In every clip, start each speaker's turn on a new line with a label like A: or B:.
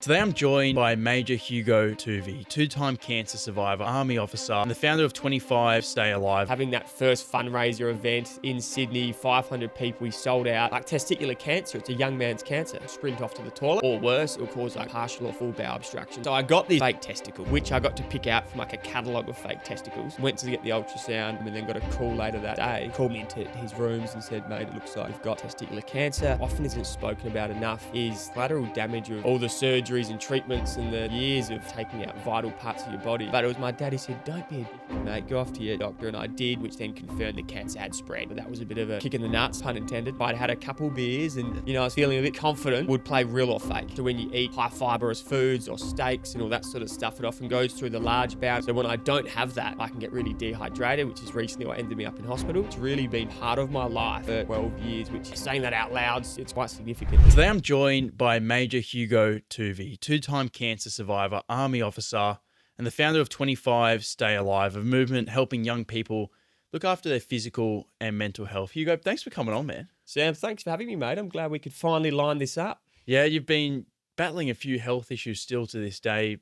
A: Today I'm joined by Major Hugo Toovey, two-time cancer survivor, army officer, and the founder of 25 Stay Alive.
B: Having that first fundraiser event in Sydney, 500 people, we sold out. Like testicular cancer, it's a young man's cancer. Sprint off to the toilet, or worse, it'll cause like partial or full bowel obstruction. So I got this fake testicle, which I got to pick out from like a catalogue of fake testicles. Went to get the ultrasound and then got a call later that day. Called me into his rooms and said, mate, it looks like you've got testicular cancer. Often isn't spoken about enough is collateral damage of all the surgeries and treatments and the years of taking out vital parts of your body. But it was my dad, he said, don't be a dickhead, mate, go off to your doctor. And I did, which then confirmed the cancer had spread. But that was a bit of a kick in the nuts, pun intended. I'd had a couple beers and, I was feeling a bit confident, would play real or fake. So when you eat high fibrous foods or steaks and all that sort of stuff, it often goes through the large bowel. So when I don't have that, I can get really dehydrated, which is recently what ended me up in hospital. It's really been part of my life for 12 years, which saying that out loud, it's quite significant.
A: Today I'm joined by Major Hugo Toovey, two-time cancer survivor, army officer, and the founder of 25 Stay Alive, a movement helping young people look after their physical and mental health. Hugo, thanks for coming on, man.
B: Sam, thanks for having me, mate. I'm glad we could finally line this up.
A: Yeah, you've been battling a few health issues still to this day,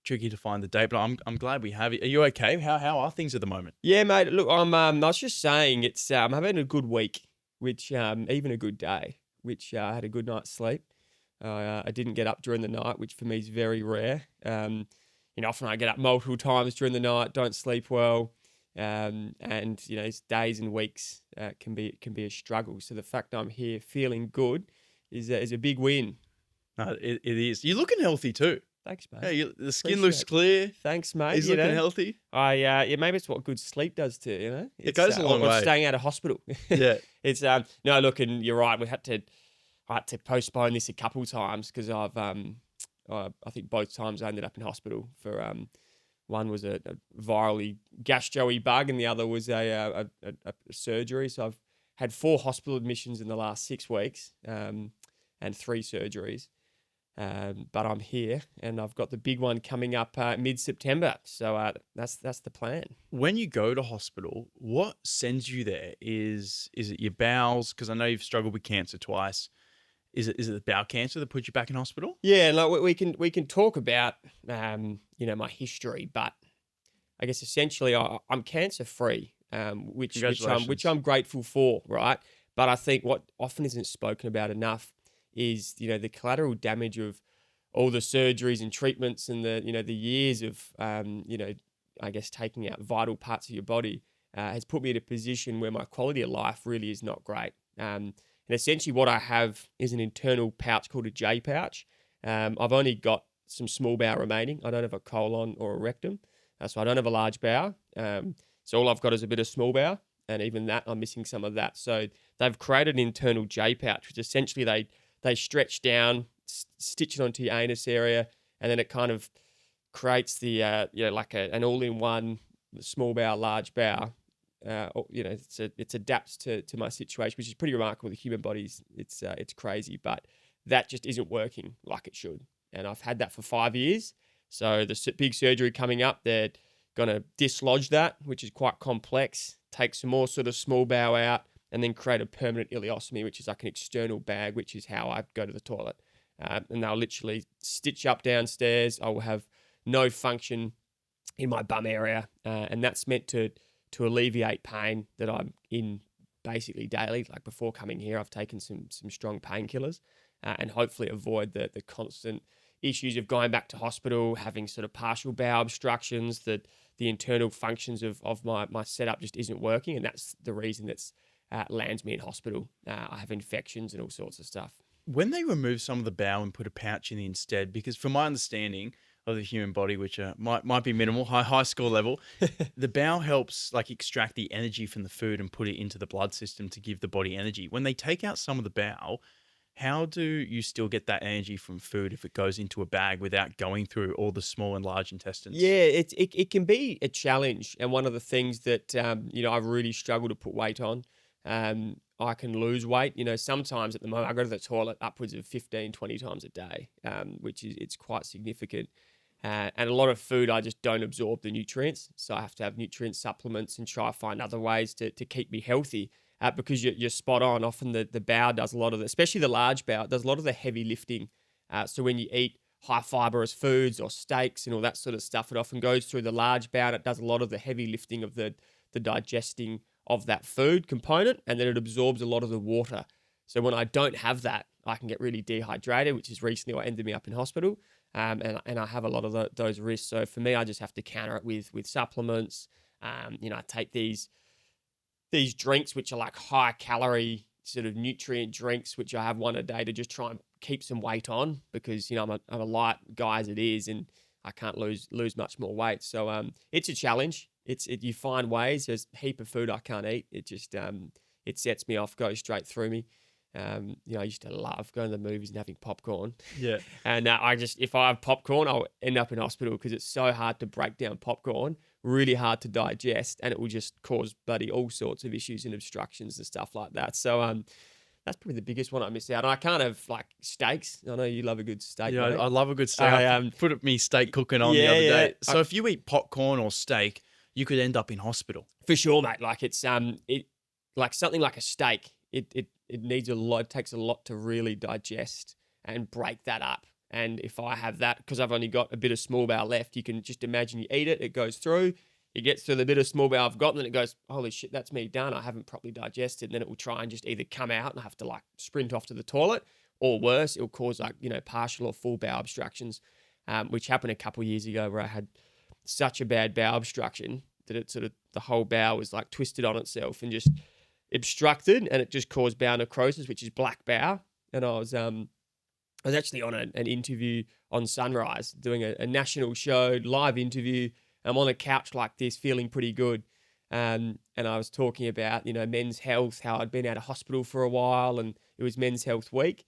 A: tricky to find the date, but I'm glad we have it. Are you okay? How are things at the moment?
B: Yeah, mate. Look, I was just saying it's I'm having a good week, which even a good day, which I had a good night's sleep. I didn't get up during the night, which for me is very rare. Often I get up multiple times during the night, don't sleep well, and days and weeks can be a struggle. So the fact I'm here feeling good is a big win.
A: No, it is. You're looking healthy too.
B: Thanks, mate.
A: Yeah, the skin looks clear.
B: Thanks, mate.
A: He's looking healthy.
B: Maybe it's what good sleep does too.
A: It goes a long way.
B: Or staying out of hospital.
A: Yeah.
B: It's no, look, and you're right. I had to postpone this a couple of times because I think both times I ended up in hospital for one was a virally gastro-y bug and the other was a surgery. So I've had 4 hospital admissions in the last 6 weeks and 3 surgeries. But I'm here and I've got the big one coming up mid-September. So that's the plan.
A: When you go to hospital, what sends you there? Is it your bowels? Because I know you've struggled with cancer twice. Is it the bowel cancer that put you back in hospital?
B: Yeah, like we can talk about my history, but I guess essentially I'm cancer free, which I'm grateful for, right? But I think what often isn't spoken about enough is the collateral damage of all the surgeries and treatments and the years of I guess taking out vital parts of your body has put me in a position where my quality of life really is not great. And essentially what I have is an internal pouch called a J pouch. I've only got some small bowel remaining. I don't have a colon or a rectum, so I don't have a large bowel. So all I've got is a bit of small bowel, and even that, I'm missing some of that. So they've created an internal J pouch, which essentially they stretch down, stitch it onto your anus area, and then it kind of creates the like an all-in-one small bowel, large bowel. It adapts to my situation, which is pretty remarkable. The human body's it's crazy, but that just isn't working like it should. And I've had that for 5 years. So the big surgery coming up, they're going to dislodge that, which is quite complex, take some more sort of small bowel out, and then create a permanent ileostomy, which is like an external bag, which is how I go to the toilet. And they'll literally stitch up downstairs. I will have no function in my bum area, and that's meant to alleviate pain that I'm in basically daily. Like before coming here, I've taken some strong painkillers and hopefully avoid the constant issues of going back to hospital, having sort of partial bowel obstructions, that the internal functions of my setup just isn't working. And that's the reason that's lands me in hospital. I have infections and all sorts of stuff.
A: When they remove some of the bowel and put a pouch in instead, because from my understanding of the human body, which might be minimal, high score level, the bowel helps like extract the energy from the food and put it into the blood system to give the body energy. When they take out some of the bowel, how do you still get that energy from food if it goes into a bag without going through all the small and large intestines?
B: Yeah, it can be a challenge, and one of the things that I've really struggled to put weight on. I can lose weight. Sometimes at the moment I go to the toilet upwards of 15, 20 times a day, which it's quite significant. And a lot of food, I just don't absorb the nutrients. So I have to have nutrient supplements and try to find other ways to keep me healthy. Because you're spot on. Often the bowel does a lot of especially the large bowel, does a lot of the heavy lifting So when you eat high fibrous foods or steaks and all that sort of stuff, it often goes through the large bowel. And it does a lot of the heavy lifting of the digesting of that food component, and then it absorbs a lot of the water. So when I don't have that, I can get really dehydrated, which is recently what ended me up in hospital. And I have a lot of those risks. So for me, I just have to counter it with supplements. I take these drinks, which are like high calorie sort of nutrient drinks, which I have one a day to just try and keep some weight on, because, I'm a light guy as it is, and I can't lose much more weight. So it's a challenge. You find ways. There's a heap of food I can't eat. It just it sets me off, goes straight through me. I used to love going to the movies and having popcorn.
A: Yeah.
B: And if I have popcorn, I'll end up in hospital, because it's so hard to break down popcorn, really hard to digest, and it will just cause all sorts of issues and obstructions and stuff like that. So that's probably the biggest one I miss out on. I can't have like steaks. I know you love a good steak.
A: Yeah,
B: mate.
A: I love a good steak. I put me steak cooking on the other day. So if you eat popcorn or steak, you could end up in hospital.
B: For sure, mate. Like it's like something like a steak. It needs a lot. It takes a lot to really digest and break that up. And if I have that, because I've only got a bit of small bowel left, you can just imagine you eat it, it goes through, it gets through the bit of small bowel I've got, and then it goes, holy shit, that's me done. I haven't properly digested. And then it will try and just either come out and I have to like sprint off to the toilet, or worse, it'll cause like, partial or full bowel obstructions, which happened a couple of years ago, where I had such a bad bowel obstruction that it sort of, the whole bowel was like twisted on itself and just obstructed, and it just caused bowel necrosis, which is black bowel. And I was actually on an interview on Sunrise, doing a national show, live interview. I'm on a couch like this, feeling pretty good. And I was talking about, men's health, how I'd been out of hospital for a while, and it was Men's Health Week.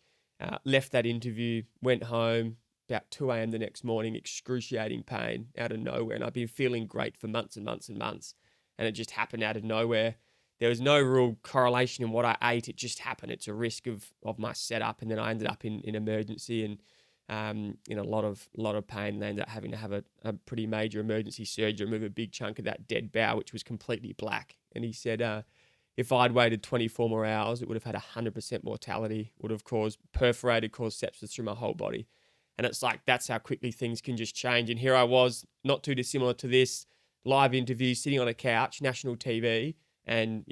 B: Left that interview, went home about 2 a.m. the next morning, excruciating pain out of nowhere. And I've been feeling great for months and months and months. And it just happened out of nowhere. There was no real correlation in what I ate. It just happened. It's a risk of my setup. And then I ended up in emergency and in a lot of pain. And they ended up having to have a pretty major emergency surgery, remove a big chunk of that dead bowel, which was completely black. And he said, if I'd waited 24 more hours, it would have had 100% mortality, would have caused sepsis through my whole body. And it's like, that's how quickly things can just change. And here I was, not too dissimilar to this, live interview, sitting on a couch, national TV. And,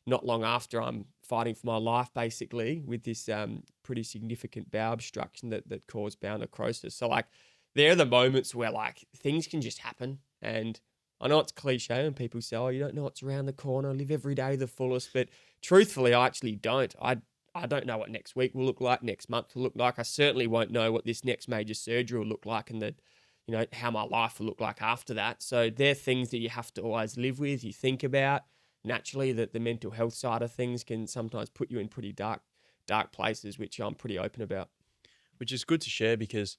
B: not long after, I'm fighting for my life, basically, with this pretty significant bowel obstruction that caused bowel necrosis. So, like, they're the moments where, like, things can just happen. And I know it's cliche when people say, oh, you don't know what's around the corner, live every day the fullest. But truthfully, I actually don't. I don't know what next week will look like, next month will look like. I certainly won't know what this next major surgery will look like, and how my life will look like after that. So they're things that you have to always live with, you think about. Naturally, that the mental health side of things can sometimes put you in pretty dark places, which I'm pretty open about.
A: Which is good to share, because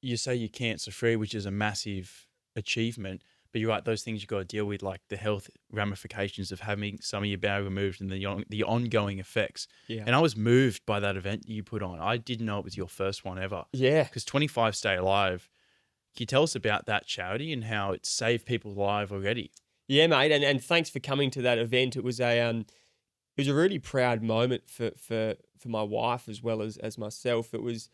A: you say you're cancer free, which is a massive achievement. But you're right, those things you've got to deal with, like the health ramifications of having some of your bowel removed and the ongoing effects.
B: Yeah.
A: And I was moved by that event you put on. I didn't know it was your first one ever.
B: Yeah.
A: Because 25 Stay Alive, can you tell us about that charity and how it saved people's lives already?
B: Yeah, mate, and thanks for coming to that event. It was a really proud moment for my wife as well as myself. It was,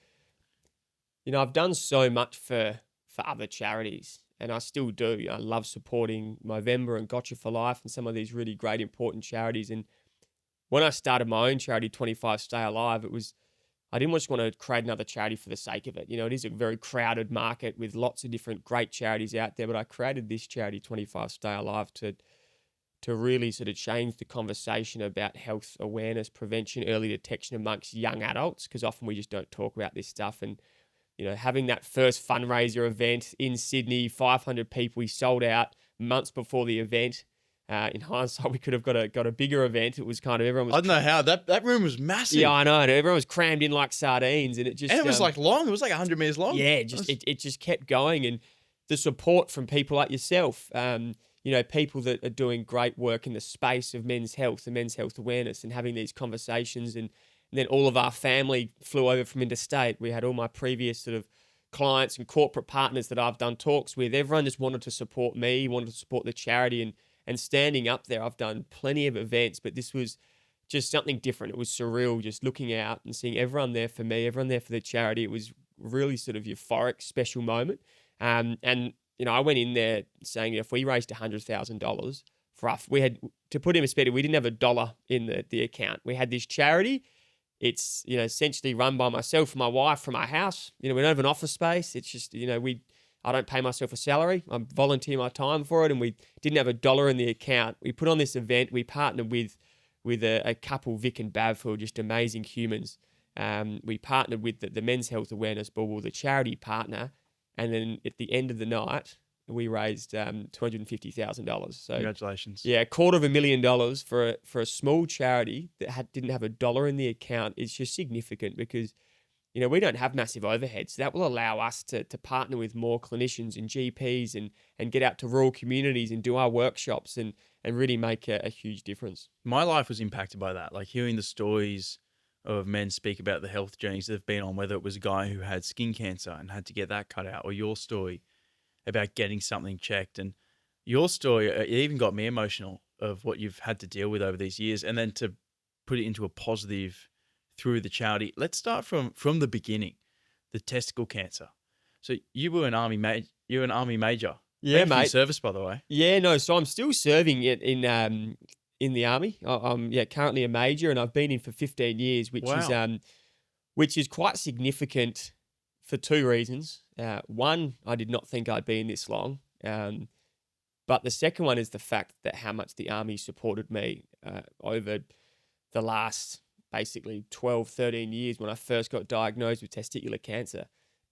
B: I've done so much for other charities, and I still do. I love supporting Movember and Gotcha for Life and some of these really great, important charities. And when I started my own charity, 25 Stay Alive, I didn't just want to create another charity for the sake of it. It is a very crowded market with lots of different great charities out there, but I created this charity, 25 Stay Alive, to really sort of change the conversation about health awareness, prevention, early detection amongst young adults, because often we just don't talk about this stuff. And, having that first fundraiser event in Sydney, 500 people, we sold out months before the event. In hindsight, we could have got a bigger event. It was kind of everyone was.
A: I don't know how that room was massive.
B: Yeah, I know. And everyone was crammed in like sardines, and it
A: was like long. It was like 100 meters long.
B: Yeah, it just kept going, and the support from people like yourself, people that are doing great work in the space of men's health and men's health awareness, and having these conversations, and then all of our family flew over from interstate. We had all my previous sort of clients and corporate partners that I've done talks with. Everyone just wanted to support me, wanted to support the charity, and standing up there, I've done plenty of events, but this was just something different. It was surreal just looking out and seeing everyone there for me, everyone there for the charity. It was really sort of euphoric, special moment. And, I went in there saying, if we raised $100,000 for us, we had, to put in perspective, we didn't have $1 in the account. We had this charity. It's, essentially run by myself and my wife from our house. We don't have an office space. It's just, I don't pay myself a salary. I volunteer my time for it, and we didn't have $1 in the account. We put on this event. We partnered with a couple, Vic and Bav, who are just amazing humans. We partnered with the Men's Health Awareness Board, we were the charity partner, and then at the end of the night, we raised $250,000. So
A: congratulations!
B: Yeah, $250,000 for a small charity that didn't have $1 in the account is just significant because we don't have massive overheads. That will allow us to partner with more clinicians and GPs and get out to rural communities and do our workshops and really make a huge difference.
A: My life was impacted by that. Like hearing the stories of men speak about the health journeys they've been on, whether it was a guy who had skin cancer and had to get that cut out, or your story about getting something checked. And your story, it even got me emotional of what you've had to deal with over these years, and then to put it into a positive through the charity. Let's start from the beginning, the testicle cancer. So you were an army major. You're an army major.
B: Yeah,
A: Thank you for your
B: mate.
A: service, by the way.
B: Yeah, no. So I'm still serving it in the army. I'm currently a major, and I've been in for 15 years, which is quite significant for two reasons. One, I did not think I'd be in this long. But the second one is the fact that how much the army supported me over the last basically 12, 13 years when I first got diagnosed with testicular cancer.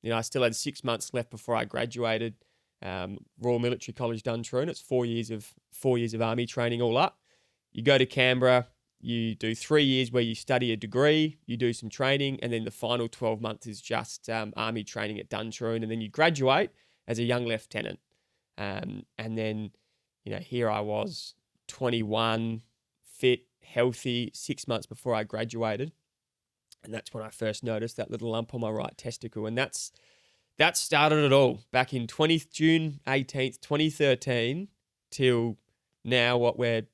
B: I still had 6 months left before I graduated. Royal Military College Duntroon. It's 4 years of army training all up. You go to Canberra, you do 3 years where you study a degree, you do some training, and then the final 12 months is just army training at Duntroon, and then you graduate as a young lieutenant. And then, here I was, 21, fit, healthy, 6 months before I graduated. And that's when I first noticed that little lump on my right testicle. And that started it all back in June 18th, 2013 till now, what we're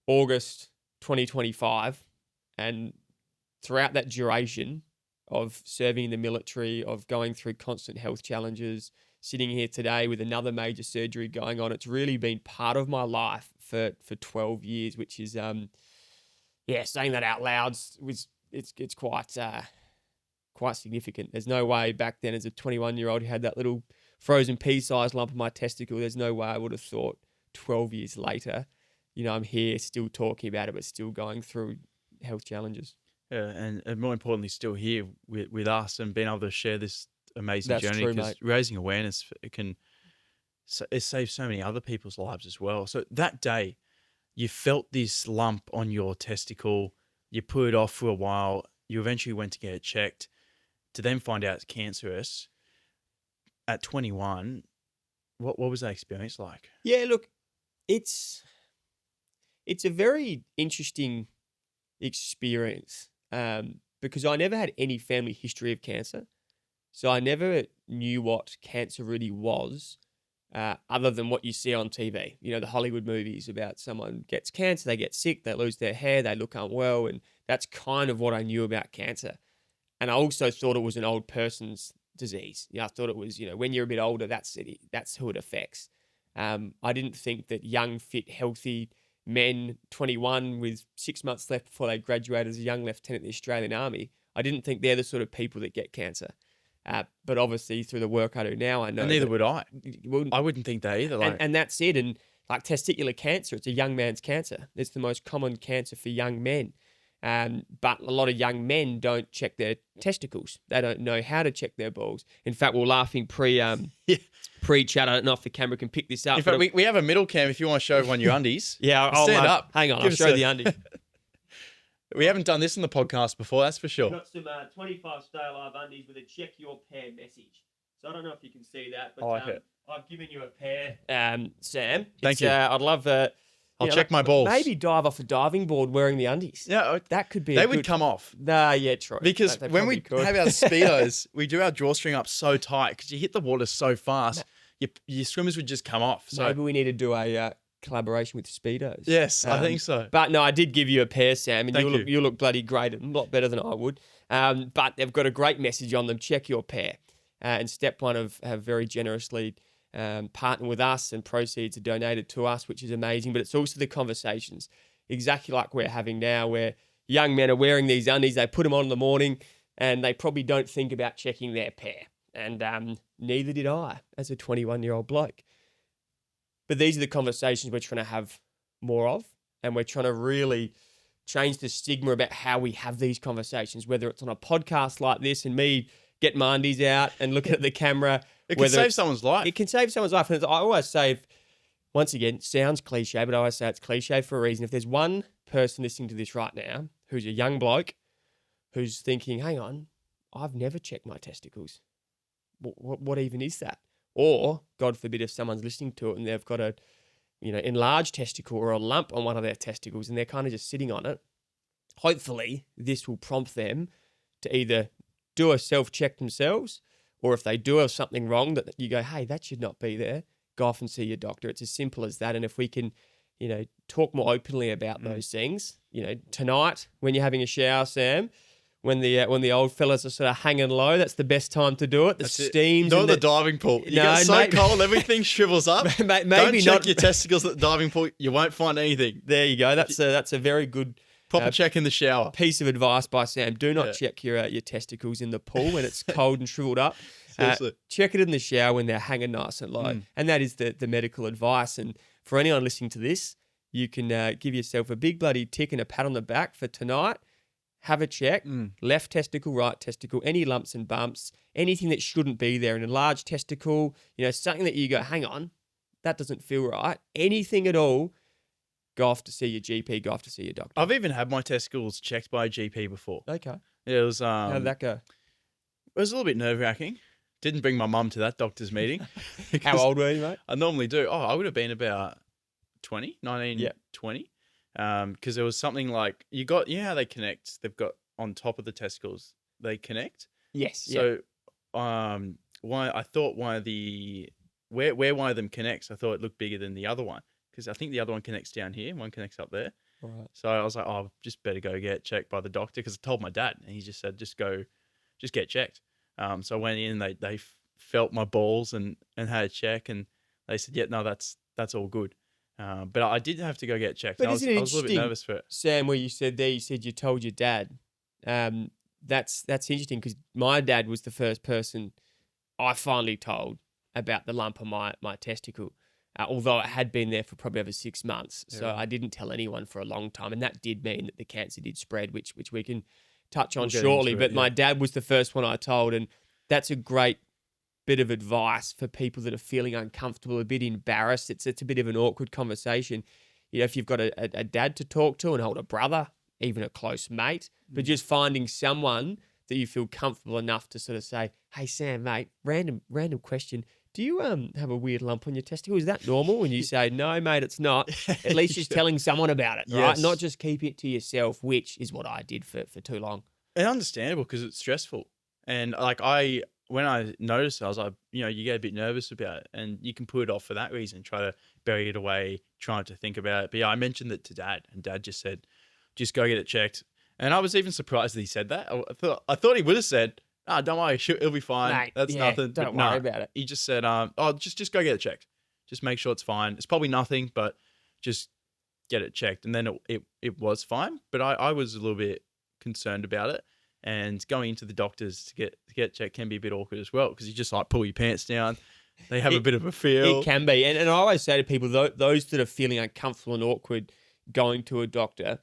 B: August 2025. And throughout that duration of serving in the military, of going through constant health challenges, sitting here today with another major surgery going on, it's really been part of my life for 12 years, which is, saying that out loud it's quite significant. There's no way back then as a 21-year-old who had that little frozen pea-sized lump in my testicle, there's no way I would have thought 12 years later, I'm here still talking about it, but still going through health challenges.
A: Yeah, and more importantly, still here with us and being able to share this amazing journey, because raising awareness, it saves so many other people's lives as well. So that day, you felt this lump on your testicle, you put it off for a while, you eventually went to get it checked, to then find out it's cancerous. At 21, what was that experience like?
B: Yeah, look, it's a very interesting experience because I never had any family history of cancer. So I never knew what cancer really was other than what you see on TV. The Hollywood movies about someone gets cancer, they get sick, they lose their hair, they look unwell. And that's kind of what I knew about cancer. And I also thought it was an old person's disease. I thought it was, when you're a bit older, that's who it affects. I didn't think that young, fit, healthy men, 21 with 6 months left before they graduate as a young lieutenant in the Australian Army, I didn't think they're the sort of people that get cancer. But obviously through the work I do now, I know. And
A: neither would I. I wouldn't think that either.
B: And that's it. And like testicular cancer, it's a young man's cancer. It's the most common cancer for young men. But a lot of young men don't check their testicles. They don't know how to check their balls. In fact, we're laughing pre-chat. I don't know if the camera can pick this up.
A: In fact, we have a middle cam if you want to show everyone your undies.
B: Yeah, I'll
A: stand up.
B: Hang on, I'll show the undies.
A: We haven't done this in the podcast before, that's for sure.
B: We've got some 25 Stay Alive undies with a check your pair message. So I don't know if you can see that, but
A: I like it.
B: I've given you a pair, Sam.
A: Thank you.
B: I'd love
A: I'll check my balls.
B: Maybe dive off a diving board wearing the undies.
A: Yeah,
B: that could be.
A: They would come off.
B: Nah, yeah, true.
A: Because when we have our speedos, we do our drawstring up so tight because you hit the water so fast, your swimmers would just come off. So
B: maybe we need to do a collaboration with Speedos.
A: Yes, I think so.
B: But no, I did give you a pair, Sam, and
A: Thank
B: you look bloody great, a lot better than I would. But they've got a great message on them. Check your pair. And Step One have very generously partnered with us, and proceeds are donated to us, which is amazing. But it's also the conversations, exactly like we're having now, where young men are wearing these undies, they put them on in the morning, and they probably don't think about checking their pair. And neither did I as a 21-year-old bloke. But these are the conversations we're trying to have more of, and we're trying to really change the stigma about how we have these conversations, whether it's on a podcast like this and me getting my undies out and looking at the camera.
A: It can save someone's life.
B: It can save someone's life. And I always say, once again, sounds cliche, but I always say it's cliche for a reason. If there's one person listening to this right now who's a young bloke who's thinking, hang on, I've never checked my testicles. What even is that? Or, God forbid, if someone's listening to it and they've got a, enlarged testicle or a lump on one of their testicles and they're kind of just sitting on it, hopefully this will prompt them to either do a self-check themselves, or if they do have something wrong that you go, hey, that should not be there, go off and see your doctor. It's as simple as that. And if we can, talk more openly about those things, tonight when you're having a shower, Sam, when the old fellas are sort of hanging low, that's the best time to do it. The steams.
A: Not the diving pool. You get so cold, everything shrivels up.
B: Maybe
A: Don't check your testicles at the diving pool. You won't find anything.
B: There you go. That's a very good
A: proper check in the shower.
B: Piece of advice by Sam. Do not check your testicles in the pool when it's cold and shriveled up. Check it in the shower when they're hanging nice and low. And that is the medical advice. And for anyone listening to this, you can give yourself a big bloody tick and a pat on the back for tonight. Have a check, left testicle, right testicle, any lumps and bumps, anything that shouldn't be there, an enlarged testicle, something that you go, hang on, that doesn't feel right. Anything at all, go off to see your GP, go off to see your doctor.
A: I've even had my testicles checked by a GP before.
B: Okay.
A: Yeah, it was.
B: How did that go?
A: It was a little bit nerve-wracking. Didn't bring my mum to that doctor's meeting.
B: How old were you, mate?
A: I normally do. Oh, I would have been about 20. Because there was something like how they connect. They've got on top of the testicles, they connect.
B: Yes.
A: So, where one of them connects, I thought it looked bigger than the other one, because I think the other one connects down here, one connects up there.
B: Right.
A: So I was like, oh, just better go get checked by the doctor, because I told my dad, and he just said, just get checked. So I went in, and they felt my balls and had a check, and they said, yeah, no, that's all good. But I did have to go get checked.
B: But
A: I was a little bit nervous for it.
B: Sam, where you said you told your dad. That's interesting, because my dad was the first person I finally told about the lump on my testicle, although it had been there for probably over 6 months. So I didn't tell anyone for a long time. And that did mean that the cancer did spread, which we can touch on shortly. But my dad was the first one I told. And that's a great bit of advice for people that are feeling uncomfortable, a bit embarrassed. It's a bit of an awkward conversation. If you've got a dad to talk to, an older brother, even a close mate, but just finding someone that you feel comfortable enough to sort of say, hey, Sam, mate, random question. Do you have a weird lump on your testicle? Is that normal? And you say, no, mate, it's not. At least just telling someone about it, right? Not just keeping it to yourself, which is what I did for too long.
A: And understandable, because it's stressful. And when I noticed it, I was like, you get a bit nervous about it, and you can put it off for that reason, try to bury it away, trying to think about it. But yeah, I mentioned it to Dad, and Dad just said, just go get it checked. And I was even surprised that he said that. I thought he would have said, don't worry, it'll be fine.
B: Mate,
A: that's nothing.
B: Don't worry about it.
A: He just said, just go get it checked. Just make sure it's fine. It's probably nothing, but just get it checked. And then it was fine. But I was a little bit concerned about it. And going into the doctors to get checked can be a bit awkward as well, because you just pull your pants down. They have a bit of a feel.
B: It can be. And I always say to people, those that are feeling uncomfortable and awkward going to a doctor,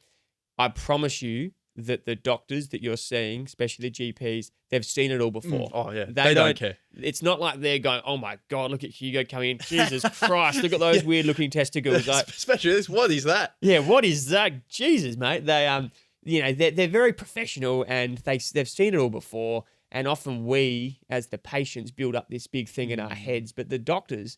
B: I promise you that the doctors that you're seeing, especially the GPs, they've seen it all before.
A: Oh, yeah. They don't care.
B: It's not like they're going, oh, my God, look at Hugo coming in. Jesus Christ, look at those weird-looking testicles.
A: Especially this, what is that?
B: Yeah, what is that? Jesus, mate. They they're very professional, and they've seen it all before. And often we, as the patients, build up this big thing in our heads. But the doctors,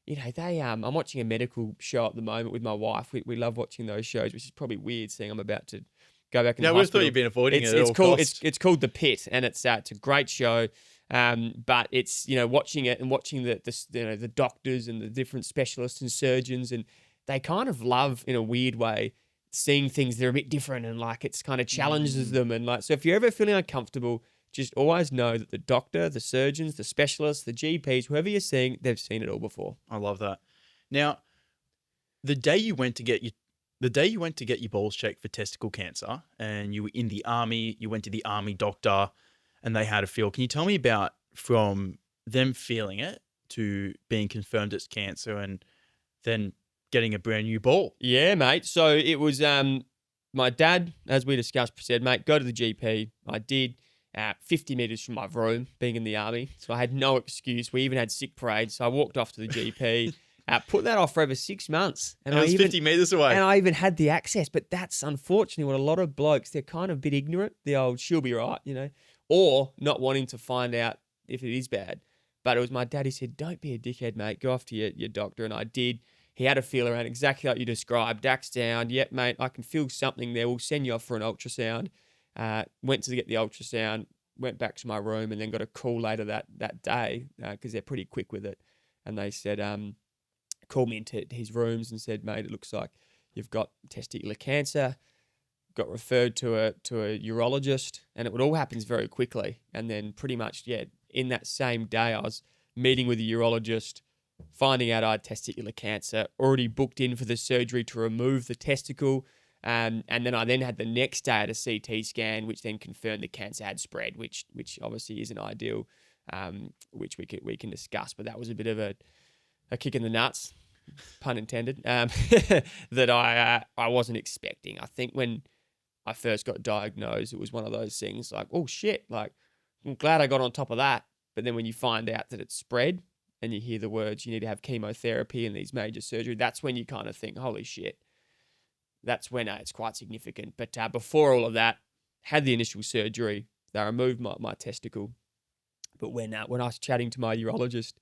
B: I'm watching a medical show at the moment with my wife. We love watching those shows, which is probably weird, seeing I'm about to go back in the hospital.
A: We thought you'd been avoiding it at all costs.
B: It's called The Pit, and it's a great show. But it's watching it and watching the doctors and the different specialists and surgeons, and they kind of love, in a weird way, seeing things that are a bit different, and like it's kind of challenges them. And like, so if you're ever feeling uncomfortable, just always know that the doctor, the surgeons, the specialists, the GPs, whoever you're seeing, they've seen it all before.
A: I love that. Now, the day you went to get your balls checked for testicle cancer, and you were in the army, you went to the army doctor, and they had a feel. Can you tell me about from them feeling it to being confirmed it's cancer, and then getting a brand new ball?
B: Yeah, mate. So it was my dad, as we discussed, said, mate, go to the GP. I did. 50 metres from my room, being in the army. So I had no excuse. We even had sick parades. So I walked off to the GP, put that off for over 6 months.
A: And it was 50 metres away.
B: And I even had the access. But that's unfortunately what a lot of blokes, they're kind of a bit ignorant. The old, she'll be right, or not wanting to find out if it is bad. But it was my dad. He said, don't be a dickhead, mate. Go off to your doctor. And I did. He had a feel around exactly like you described. Dax down. Yep, mate, I can feel something there. We'll send you off for an ultrasound. Went to get the ultrasound, went back to my room, and then got a call later that day because they're pretty quick with it. And they said, called me into his rooms and said, mate, it looks like you've got testicular cancer. Got referred to a urologist, and it all happens very quickly. And then pretty much, in that same day, I was meeting with a urologist, finding out I had testicular cancer, already booked in for the surgery to remove the testicle. And then I had the next day at a CT scan, which then confirmed the cancer had spread, which obviously isn't ideal, which we can discuss. But that was a bit of a kick in the nuts, pun intended, that I wasn't expecting. I think when I first got diagnosed, it was one of those things like, oh shit, like I'm glad I got on top of that. But then when you find out that it's spread and you hear the words, you need to have chemotherapy and these major surgery, that's when you kind of think, holy shit. That's when it's quite significant. But before all of that, had the initial surgery. They removed my testicle. But when I was chatting to my urologist,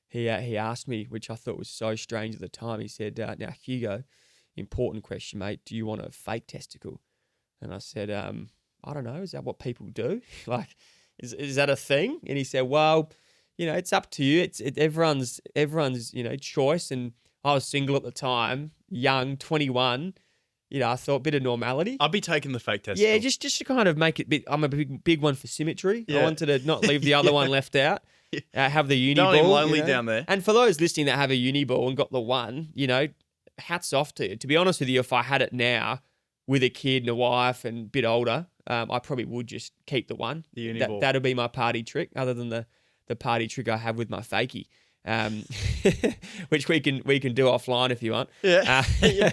B: he asked me, which I thought was so strange at the time. He said, "Now Hugo, important question, mate. Do you want a fake testicle?" And I said, "I don't know. Is that what people do? Like, is that a thing?" And he said, "Well, it's up to you. It's everyone's choice." And I was single at the time, young, 21. I thought a bit of normality.
A: I'd be taking the fake testicle.
B: Yeah, just to kind of make it bit. I'm a big one for symmetry.
A: Yeah.
B: I wanted to not leave the other one left out. Have the uni ball.
A: Don't lonely down there.
B: And for those listening that have a uni ball and got the one, hats off to you. To be honest with you, if I had it now with a kid and a wife and a bit older, I probably would just keep the one.
A: The uni ball.
B: That'll be my party trick, other than the party trick I have with my fakie. Which we can do offline if you want.
A: Yeah.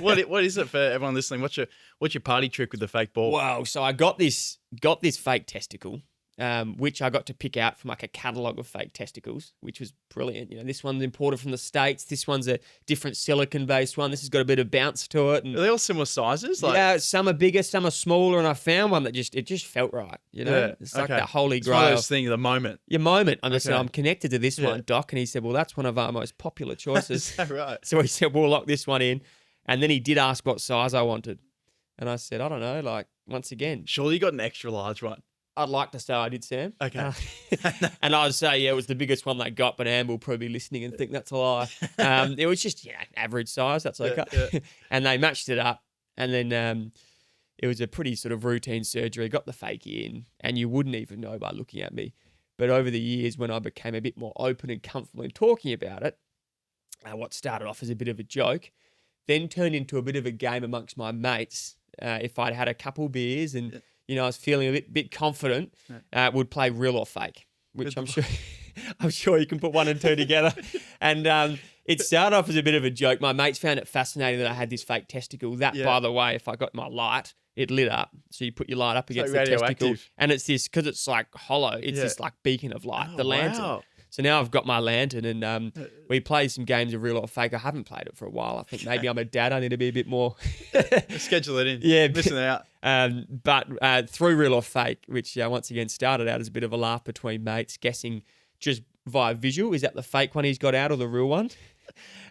A: What is it for everyone listening? What's your party trick with the fake ball?
B: Wow. So I got this fake testicle, which I got to pick out from like a catalogue of fake testicles, which was brilliant. This one's imported from the States. This one's a different silicon-based one. This has got a bit of bounce to it. And
A: are they all similar sizes?
B: yeah, some are bigger, some are smaller, and I found one that just felt right. It's like the holy grail.
A: It's one of those things, the moment.
B: Your moment. I said, I'm connected to this one, Doc. And he said, well, that's one of our most popular choices.
A: Is that right?
B: So he said, we'll lock this one in. And then he did ask what size I wanted. And I said, I don't know, like, once again.
A: Surely you got an extra large one.
B: I'd like to say I did, Sam.
A: Okay.
B: And I'd say, it was the biggest one they got, but Amber will probably be listening and think that's a lie. It was just, average size. That's okay. Yeah. And they matched it up. And then it was a pretty sort of routine surgery. Got the fakie in, and you wouldn't even know by looking at me. But over the years, when I became a bit more open and comfortable in talking about it, what started off as a bit of a joke, then turned into a bit of a game amongst my mates. If I'd had a couple beers and... I was feeling a bit confident, would play real or fake, which I'm sure you can put one and two together. And it started off as a bit of a joke. My mates found it fascinating that I had this fake testicle. That, by the way, if I got my light, it lit up. So you put your light up against the testicle. And it's this, because it's like hollow, it's this like beacon of light, the lantern. Wow. So now I've got my lantern, and we play some games of real or fake. I haven't played it for a while. I think maybe I'm a dad. I need to be a bit more...
A: Schedule it in.
B: Yeah.
A: Missing out.
B: But through real or fake, which once again started out as a bit of a laugh between mates, guessing just via visual, is that the fake one he's got out or the real one?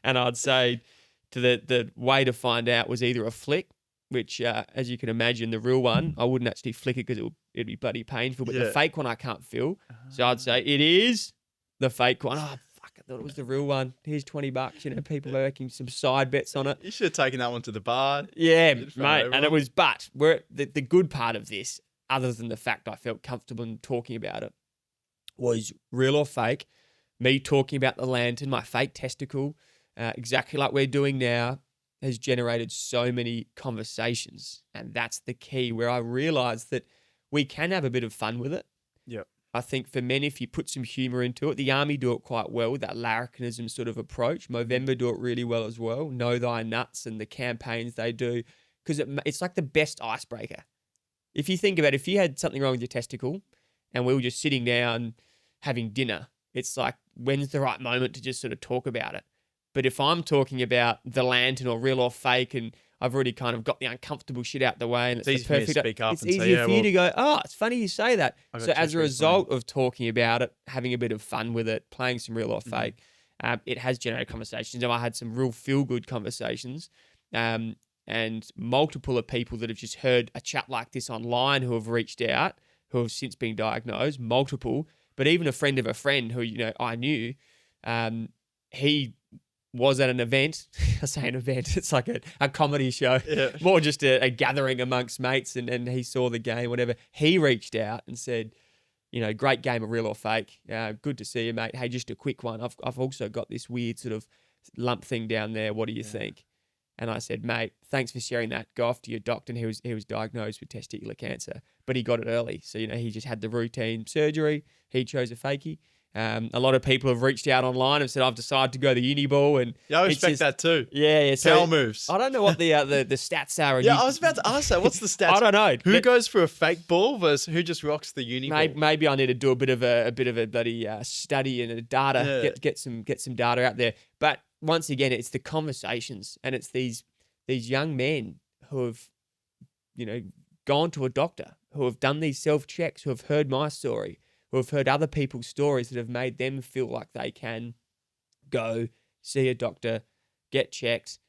B: And I'd say to the way to find out was either a flick, which, as you can imagine, the real one, I wouldn't actually flick it because it'd be bloody painful, but the fake one I can't feel. So I'd say it is... the fake one. Oh, fuck it. thought it was the real one. Here's $20. You know, people are making some side bets on it.
A: You should have taken that one to the bar.
B: Yeah, mate. And it was, but the good part of this, other than the fact I felt comfortable in talking about it, was real or fake. Me talking about the lantern, my fake testicle, exactly like we're doing now, has generated so many conversations. And that's the key, where I realized that we can have a bit of fun with it.
A: Yep.
B: I think for men, if you put some humor into it, the Army do it quite well with that larrikinism sort of approach. Movember do it really well as well. Know Thy Nuts and the campaigns they do, because it's like the best icebreaker. If you think about it, if you had something wrong with your testicle and we were just sitting down having dinner, it's like, when's the right moment to just sort of talk about it? But if I'm talking about the lantern or real or fake, and I've already kind of got the uncomfortable shit out the way, and it's
A: easy
B: the perfect,
A: for me to speak up
B: it's
A: and say,
B: easier
A: yeah,
B: for you to go, oh, it's funny you say that. So as a result of talking about it, having a bit of fun with it, playing some real or fake, it has generated conversations. And I had some real feel-good conversations, and multiple of people that have just heard a chat like this online who have reached out, who have since been diagnosed, multiple. But even a friend of a friend who, you know, I knew, he was at an event. I say an event, it's like a comedy show, more just a gathering amongst mates, and he saw the game, whatever. He reached out and said, you know, great game of real or fake. Good to see you, mate. Hey, just a quick one. I've also got this weird sort of lump thing down there. What do you think? And I said, mate, thanks for sharing that. Go off to your doctor. And he was diagnosed with testicular cancer, but he got it early. So, you know, he just had the routine surgery. He chose a fakie. A lot of people have reached out online and said, I've decided to go the uni ball. And
A: I respect that too.
B: Yeah. So
A: Power moves.
B: I don't know what the stats are.
A: I was about to ask that. What's the stats?
B: I don't know.
A: Who goes for a fake ball versus who just rocks the uni ball?
B: Maybe I need to do a bit of a bloody study and data, get some data out there. But once again, it's the conversations, and it's these young men who have, you know, gone to a doctor, who have done these self-checks, who have heard my story, who have heard other people's stories that have made them feel like they can go see a doctor, get checked,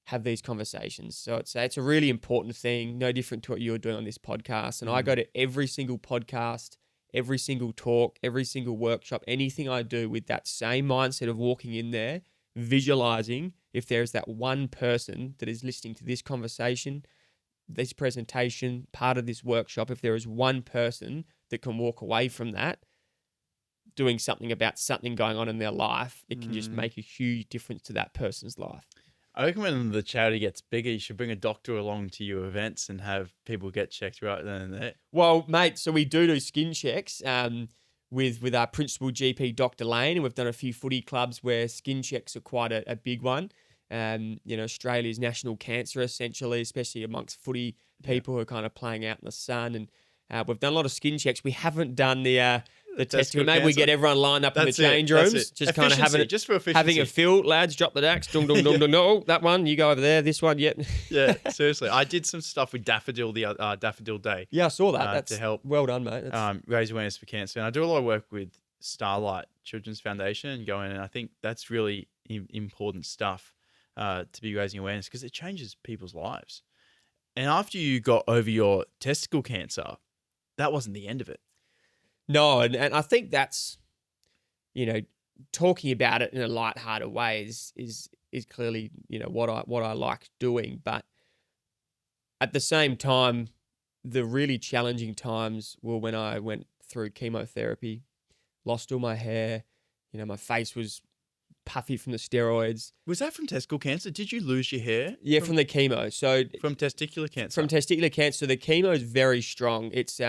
B: have these conversations. So it's a really important thing, no different to what you're doing on this podcast. And I go to every single podcast, every single talk, every single workshop, anything I do with that same mindset of walking in there, visualizing if there's that one person that is listening to this conversation, this presentation, part of this workshop, if there is one person that can walk away from that doing something about something going on in their life, it can just make a huge difference to that person's life.
A: I reckon when the charity gets bigger, you should bring a doctor along to your events and have people get checked right then and there.
B: Well, mate, so we do skin checks with our principal GP, Dr. Lane, and we've done a few footy clubs where skin checks are quite a big one. You know, Australia's national cancer, essentially, especially amongst footy people who are kind of playing out in the sun. And we've done a lot of skin checks. We haven't done the testicle. Maybe we get everyone lined up in the change rooms, just kind of having a feel. Lads, drop the dax. Dung, dung, dung, dung. No, that one, you go over there. This one, yep.
A: Yeah, seriously. I did some stuff with Daffodil Daffodil Day.
B: Yeah, I saw that. That's
A: to help.
B: Well done, mate.
A: Raise awareness for cancer. And I do a lot of work with Starlight Children's Foundation and going, and I think that's really important stuff to be raising awareness, because it changes people's lives. And after you got over your testicle cancer, that wasn't the end of it.
B: No, and I think that's, you know, talking about it in a lighthearted way is clearly, you know, what I like doing. But at the same time, the really challenging times were when I went through chemotherapy, lost all my hair, you know, my face was puffy from the steroids.
A: Was that from testicle cancer? Did you lose your hair?
B: Yeah, from the chemo. So
A: from testicular cancer.
B: From testicular cancer, the chemo is very strong. It's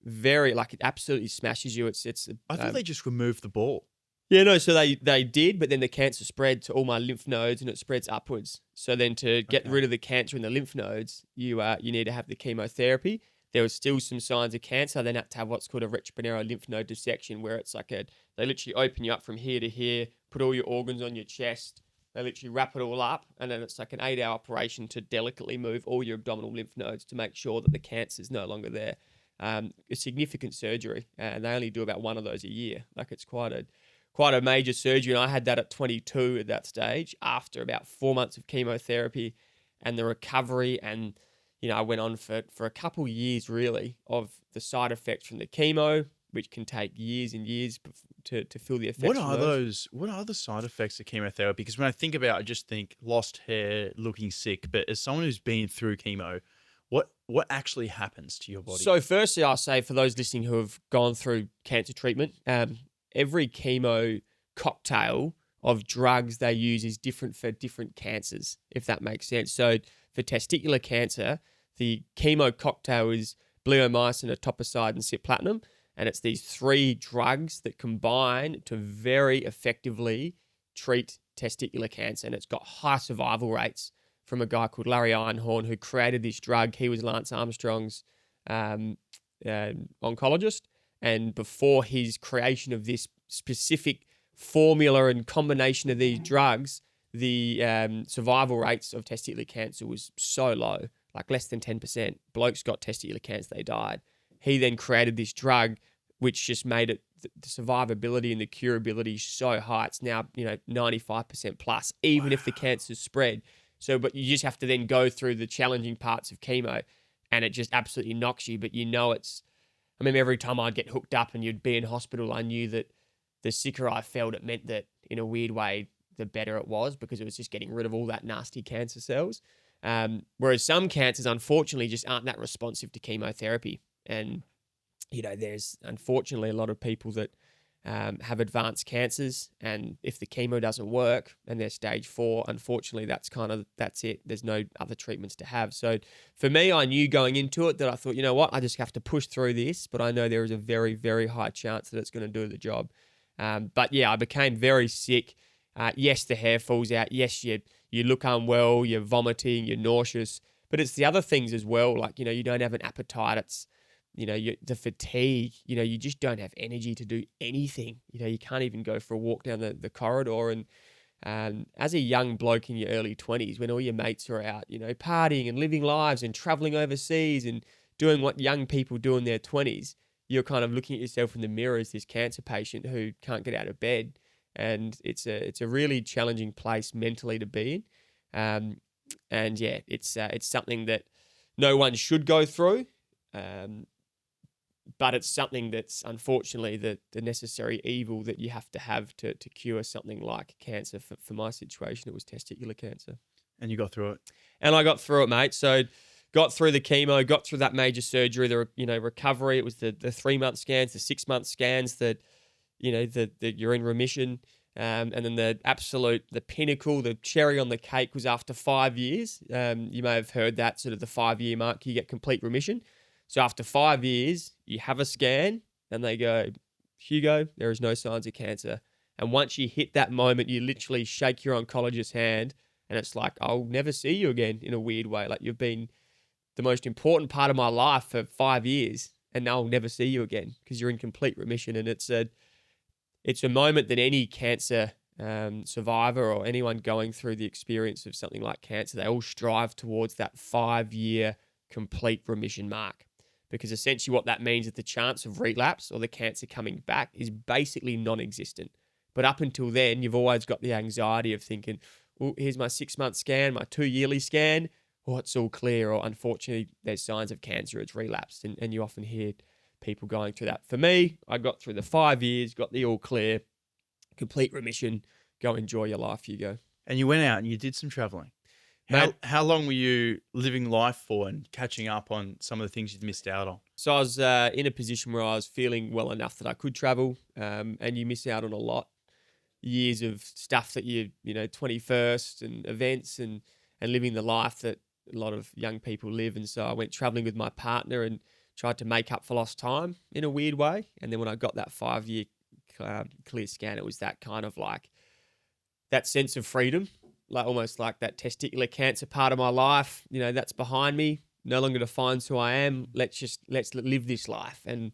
B: very, like, it absolutely smashes you. It's.
A: I thought they just removed the ball.
B: Yeah, no. So they did, but then the cancer spread to all my lymph nodes, and it spreads upwards. So then to get rid of the cancer in the lymph nodes, you need to have the chemotherapy. There was still some signs of cancer. I then had to have what's called a retroperitoneal lymph node dissection, where it's like they literally open you up from here to here, put all your organs on your chest. They literally wrap it all up, and then it's like an 8-hour operation to delicately move all your abdominal lymph nodes to make sure that the cancer is no longer there. A significant surgery, and they only do about one of those a year. Like, it's quite a major surgery, and I had that at 22 at that stage, after about 4 months of chemotherapy and the recovery. And, you know, I went on for a couple of years, really, of the side effects from the chemo, which can take years and years to feel the effects.
A: What are those? What are the side effects of chemotherapy? Because when I think about it, I just think lost hair, looking sick. But as someone who's been through chemo, what actually happens to your body?
B: So firstly, I'll say for those listening who have gone through cancer treatment, every chemo cocktail of drugs they use is different for different cancers, if that makes sense. So for testicular cancer, the chemo cocktail is bleomycin, etoposide, and cisplatin. And it's these 3 drugs that combine to very effectively treat testicular cancer. And it's got high survival rates from a guy called Larry Einhorn who created this drug. He was Lance Armstrong's oncologist. And before his creation of this specific formula and combination of these drugs, the survival rates of testicular cancer was so low, like less than 10%. Blokes got testicular cancer, they died. He then created this drug, which just made it the survivability and the curability so high. It's now 95% plus, even if the cancer's spread. So, but you just have to then go through the challenging parts of chemo, and it just absolutely knocks you. But it's. I mean, every time I'd get hooked up and you'd be in hospital, I knew that the sicker I felt, it meant that in a weird way, the better it was, because it was just getting rid of all that nasty cancer cells. Whereas some cancers, unfortunately, just aren't that responsive to chemotherapy. And, there's unfortunately a lot of people that have advanced cancers, and if the chemo doesn't work and they're stage 4, unfortunately, that's it. There's no other treatments to have. So for me, I knew going into it that I thought, you know what, I just have to push through this, but I know there is a very, very high chance that it's going to do the job. But yeah, I became very sick. Yes, the hair falls out. Yes, you look unwell, you're vomiting, you're nauseous, but it's the other things as well. Like, you don't have an appetite. It's, the fatigue, you just don't have energy to do anything. You can't even go for a walk down the corridor. And as a young bloke in your early 20s, when all your mates are out, partying and living lives and traveling overseas and doing what young people do in their 20s, you're kind of looking at yourself in the mirror as this cancer patient who can't get out of bed. And it's a really challenging place mentally to be in. And yeah, it's something that no one should go through. But it's something that's unfortunately the necessary evil that you have to cure something like cancer. For my situation, it was testicular cancer.
A: And you got through it? And
B: I got through it, mate. So got through the chemo, got through that major surgery, the recovery. It was the 3-month scans, the 6-month scans that you're in remission. And then the pinnacle, the cherry on the cake was after 5 years. You may have heard that, sort of the 5-year mark, you get complete remission. So after 5 years, you have a scan and they go, Hugo, there is no signs of cancer. And once you hit that moment, you literally shake your oncologist's hand and it's like, I'll never see you again, in a weird way. Like, you've been the most important part of my life for 5 years and now I'll never see you again because you're in complete remission. And it's a moment that any cancer survivor or anyone going through the experience of something like cancer, they all strive towards that 5-year complete remission mark. Because essentially what that means is the chance of relapse or the cancer coming back is basically non-existent. But up until then, you've always got the anxiety of thinking, oh, here's my 6-month scan, my 2-yearly scan, or it's all clear, or unfortunately there's signs of cancer, it's relapsed. And you often hear people going through that. For me, I got through the 5 years, got the all clear, complete remission, go enjoy your life, Hugo.
A: And you went out and you did some traveling. How long were you living life for and catching up on some of the things you'd missed out on?
B: So I was in a position where I was feeling well enough that I could travel, and you miss out on a lot. Years of stuff that 21st and events and living the life that a lot of young people live. And so I went traveling with my partner and tried to make up for lost time in a weird way. And then when I got that 5-year clear scan, it was that kind of like that sense of freedom. Like almost like that testicular cancer part of my life, that's behind me, no longer defines who I am. Let's live this life. And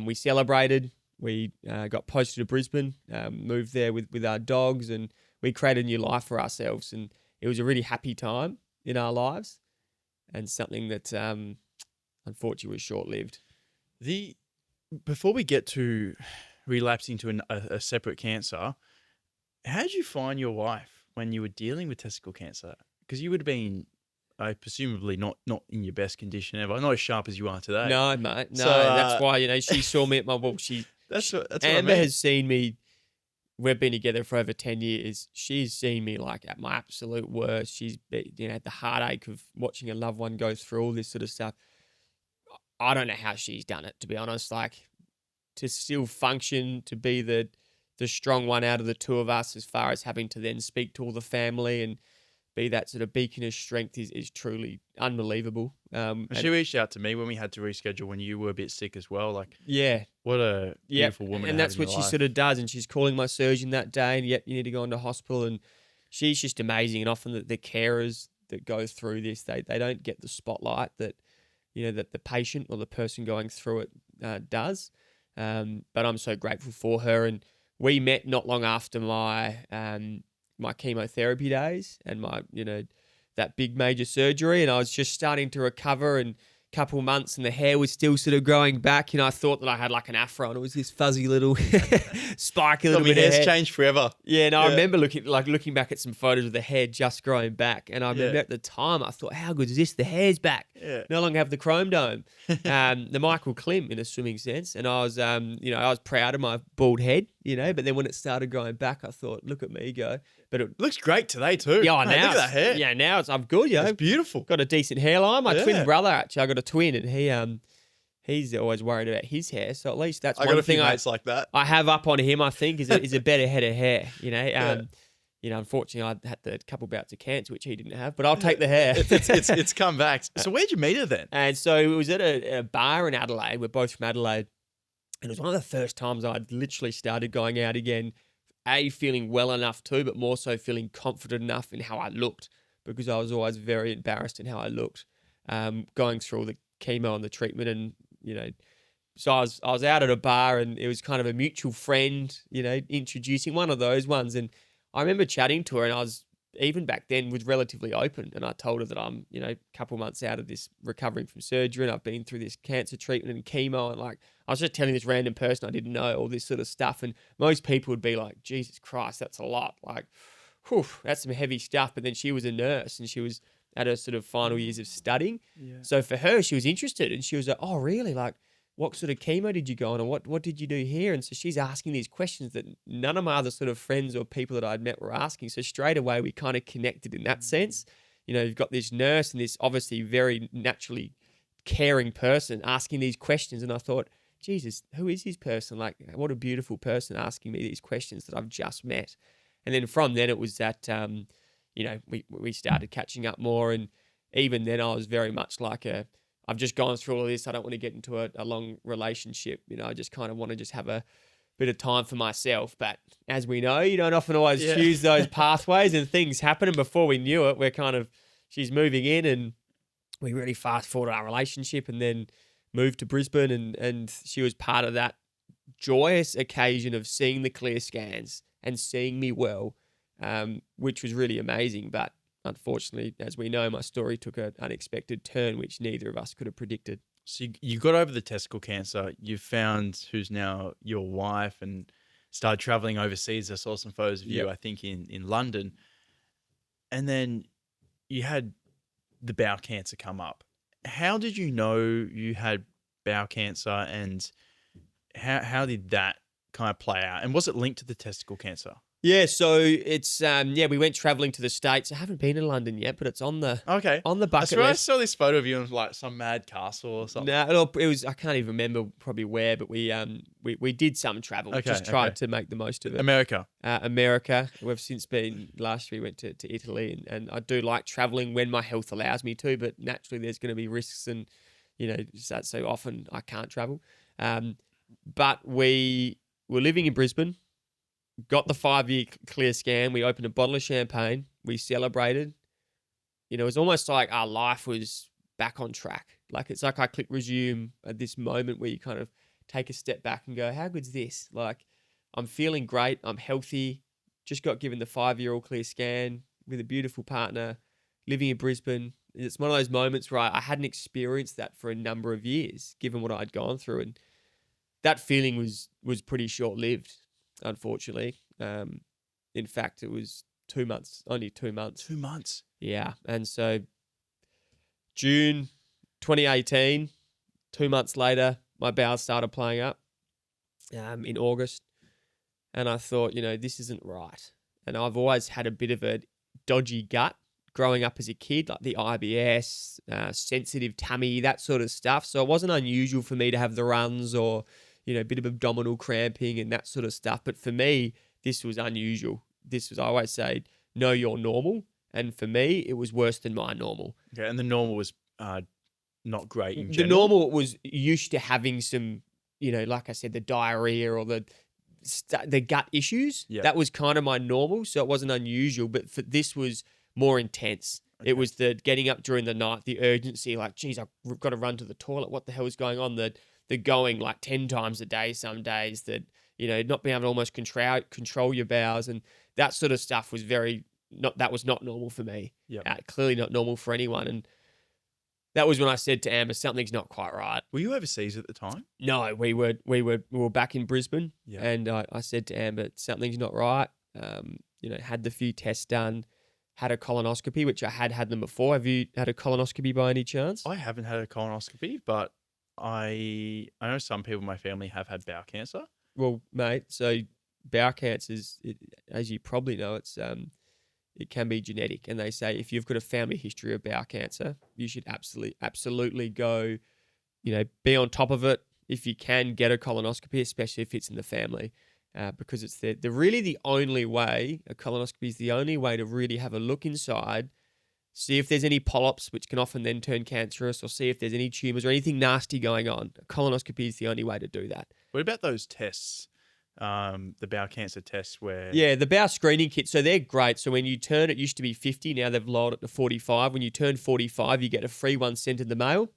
B: we celebrated. We got posted to Brisbane, moved there with our dogs, and we created a new life for ourselves. And it was a really happy time in our lives, and something that unfortunately was short-lived.
A: Before we get to relapsing to a separate cancer, how did you find your wife when you were dealing with testicle cancer? Because you would have been presumably not in your best condition ever. Not as sharp as you are today.
B: No, mate. No,
A: So,
B: that's why, she saw me at my walk.
A: That's what I
B: Amber
A: mean.
B: has seen me. We've been together for over 10 years. She's seen me like at my absolute worst. She's had the heartache of watching a loved one go through all this sort of stuff. I don't know how she's done it, to be honest. Like, to still function, to be the strong one out of the two of us, as far as having to then speak to all the family and be that sort of beacon of strength is truly unbelievable.
A: She reached out to me when we had to reschedule when you were a bit sick as well. Like,
B: yeah,
A: what a beautiful woman.
B: And that's what she sort of does. And she's calling my surgeon that day, and yep, you need to go into hospital. And she's just amazing. And often the carers that go through this, they don't get the spotlight that that the patient or the person going through it does. But I'm so grateful for her. And we met not long after my my chemotherapy days and my that big major surgery, and I was just starting to recover, and a couple months and the hair was still sort of growing back. I thought that I had like an afro, and it was this fuzzy little spiky little bit of hair.
A: Hair's changed forever.
B: Yeah, and I remember looking back at some photos of the hair just growing back, and I remember at the time I thought, how good is this? The hair's back.
A: Yeah.
B: No longer have the chrome dome. The Michael Klim in a swimming sense, and I was I was proud of my bald head, but then when it started growing back, I thought, look at me go. But it
A: looks great today too.
B: Yeah,
A: Hey,
B: now
A: look at that hair.
B: Yeah, now I'm good.
A: It's beautiful.
B: Got a decent hairline. My twin
A: Yeah.
B: brother, actually, I got a twin, and he's always worried about his hair. So at least that's
A: I
B: one
A: got a few
B: thing
A: mates like that.
B: I have up on him. I think is a better head of hair. Unfortunately, I had a couple bouts of cancer, which he didn't have, but I'll take the hair.
A: It's come back. So where'd you meet her then?
B: And so it was at a bar in Adelaide. We're both from Adelaide. And it was one of the first times I'd literally started going out again, feeling well enough too, but more so feeling confident enough in how I looked, because I was always very embarrassed in how I looked, going through all the chemo and the treatment. And, so I was out at a bar, and it was kind of a mutual friend, introducing, one of those ones. And I remember chatting to her, and I was, even back then, was relatively open. And I told her that I'm, a couple months out of this recovering from surgery, and I've been through this cancer treatment and chemo. And I was just telling this random person I didn't know all this sort of stuff. And most people would be like, Jesus Christ, that's a lot. Like, whew, that's some heavy stuff. But then she was a nurse, and she was at her sort of final years of studying. Yeah. So for her, she was interested, and she was like, oh, really? Like, what sort of chemo did you go on, and what did you do here? And so she's asking these questions that none of my other sort of friends or people that I'd met were asking. So straight away, we kind of connected in that sense. You've got this nurse and this obviously very naturally caring person asking these questions. And I thought, Jesus, who is this person? Like, what a beautiful person asking me these questions that I've just met. And then from then it was that, we started catching up more. And even then I was very much like I've just gone through all of this. I don't want to get into a long relationship. I just kind of want to just have a bit of time for myself. But as we know, you don't often always choose those pathways, and things happen. And before we knew it, she's moving in, and we really fast forward our relationship, and then moved to Brisbane, and she was part of that joyous occasion of seeing the clear scans and seeing me well, which was really amazing. But unfortunately, as we know, my story took an unexpected turn, which neither of us could have predicted.
A: So you got over the testicle cancer. You found who's now your wife and started traveling overseas. I saw some photos of you, I think, in London. And then you had the bowel cancer come up. How did you know you had bowel cancer, and how did that kind of play out? And was it linked to the testicle cancer?
B: Yeah, so it's we went traveling to the States. I haven't been in London yet, but it's on the bucket list.
A: I saw this photo of you in like some mad castle or something.
B: No, it was, I can't even remember probably where, but we did some travel. Tried to make the most of it. America. We've since been, last year we went to Italy, and I do like traveling when my health allows me to, but naturally there's going to be risks, and so often I can't travel. But we were living in Brisbane. Got the 5-year clear scan. We opened a bottle of champagne. We celebrated. It was almost like our life was back on track. Like, it's like I click resume at this moment where you kind of take a step back and go, how good's this? Like, I'm feeling great. I'm healthy. Just got given the 5-year all clear scan with a beautiful partner, living in Brisbane. It's one of those moments where I hadn't experienced that for a number of years, given what I'd gone through. And that feeling was pretty short-lived, unfortunately. In fact, it was 2 months, only 2 months.
A: 2 months?
B: Yeah. And so June 2018, 2 months later, my bowels started playing up in August. And I thought, this isn't right. And I've always had a bit of a dodgy gut growing up as a kid, like the IBS, sensitive tummy, that sort of stuff. So it wasn't unusual for me to have the runs or, a bit of abdominal cramping and that sort of stuff. But for me, this was unusual. I always say, know your normal. And for me, it was worse than my normal.
A: Okay, and the normal was not great in
B: The
A: general?
B: normal was used to having some, like I said, the diarrhea or the gut issues.
A: Yep.
B: That was kind of my normal, so it wasn't unusual. But this was more intense.
A: Okay.
B: It was the getting up during the night, the urgency, like, geez, I've got to run to the toilet. What the hell is going on? The going like 10 times a day some days, that, not being able to almost control your bowels, and that sort of stuff was that was not normal for me.
A: Yep.
B: Clearly not normal for anyone. And that was when I said to Amber, something's not quite right.
A: Were you overseas at the time?
B: No, we were back in Brisbane.
A: Yeah.
B: And I said to Amber, something's not right. Had the few tests done, had a colonoscopy, which I had them before. Have you had a colonoscopy by any chance?
A: I haven't had a colonoscopy, but I know some people in my family have had bowel cancer.
B: Well, mate, so bowel cancer as you probably know, it can be genetic, and they say if you've got a family history of bowel cancer, you should absolutely go, be on top of it. If you can, get a colonoscopy, especially if it's in the family, because it's really the only way. A colonoscopy is the only way to really have a look inside, see if there's any polyps, which can often then turn cancerous, or see if there's any tumors or anything nasty going on. A colonoscopy is the only way to do that.
A: What about those tests? The bowel cancer tests where...
B: Yeah, the bowel screening kits, so they're great. So when you turn, it used to be 50, now they've lowered it to 45. When you turn 45, you get a free one sent in the mail.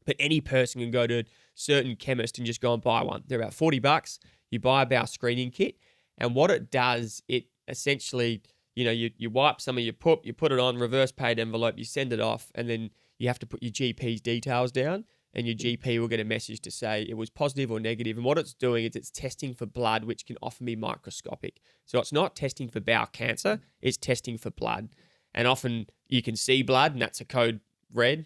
B: But any person can go to a certain chemist and just go and buy one. They're about $40. You buy a bowel screening kit, and what it does, it essentially, you wipe some of your poop, you put it on, reverse paid envelope, you send it off, and then you have to put your GP's details down, and your GP will get a message to say it was positive or negative. And what it's doing is it's testing for blood, which can often be microscopic. So it's not testing for bowel cancer, it's testing for blood. And often you can see blood, and that's a code red.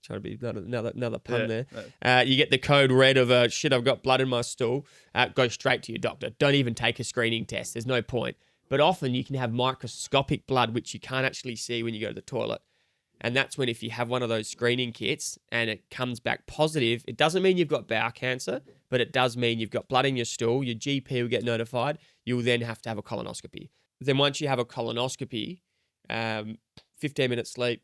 B: Trying to be another pun there. You get the code red of, shit, I've got blood in my stool. Go straight to your doctor. Don't even take a screening test. There's no point. But often you can have microscopic blood, which you can't actually see when you go to the toilet. And that's when, if you have one of those screening kits and it comes back positive, it doesn't mean you've got bowel cancer, but it does mean you've got blood in your stool. Your GP will get notified. You will then have to have a colonoscopy. Then once you have a colonoscopy, 15 minutes sleep,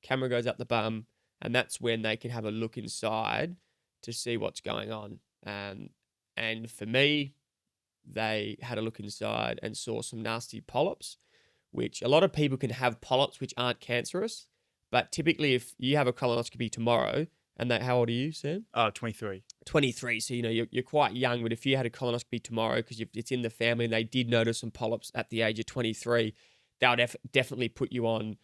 B: camera goes up the bum, and that's when they can have a look inside to see what's going on. And for me, they had a look inside and saw some nasty polyps, which a lot of people can have polyps which aren't cancerous. But typically, if you have a colonoscopy tomorrow, and how old are you, Sam?
A: 23.
B: 23. So, you're quite young, but if you had a colonoscopy tomorrow, because it's in the family and they did notice some polyps at the age of 23, they'll definitely put you on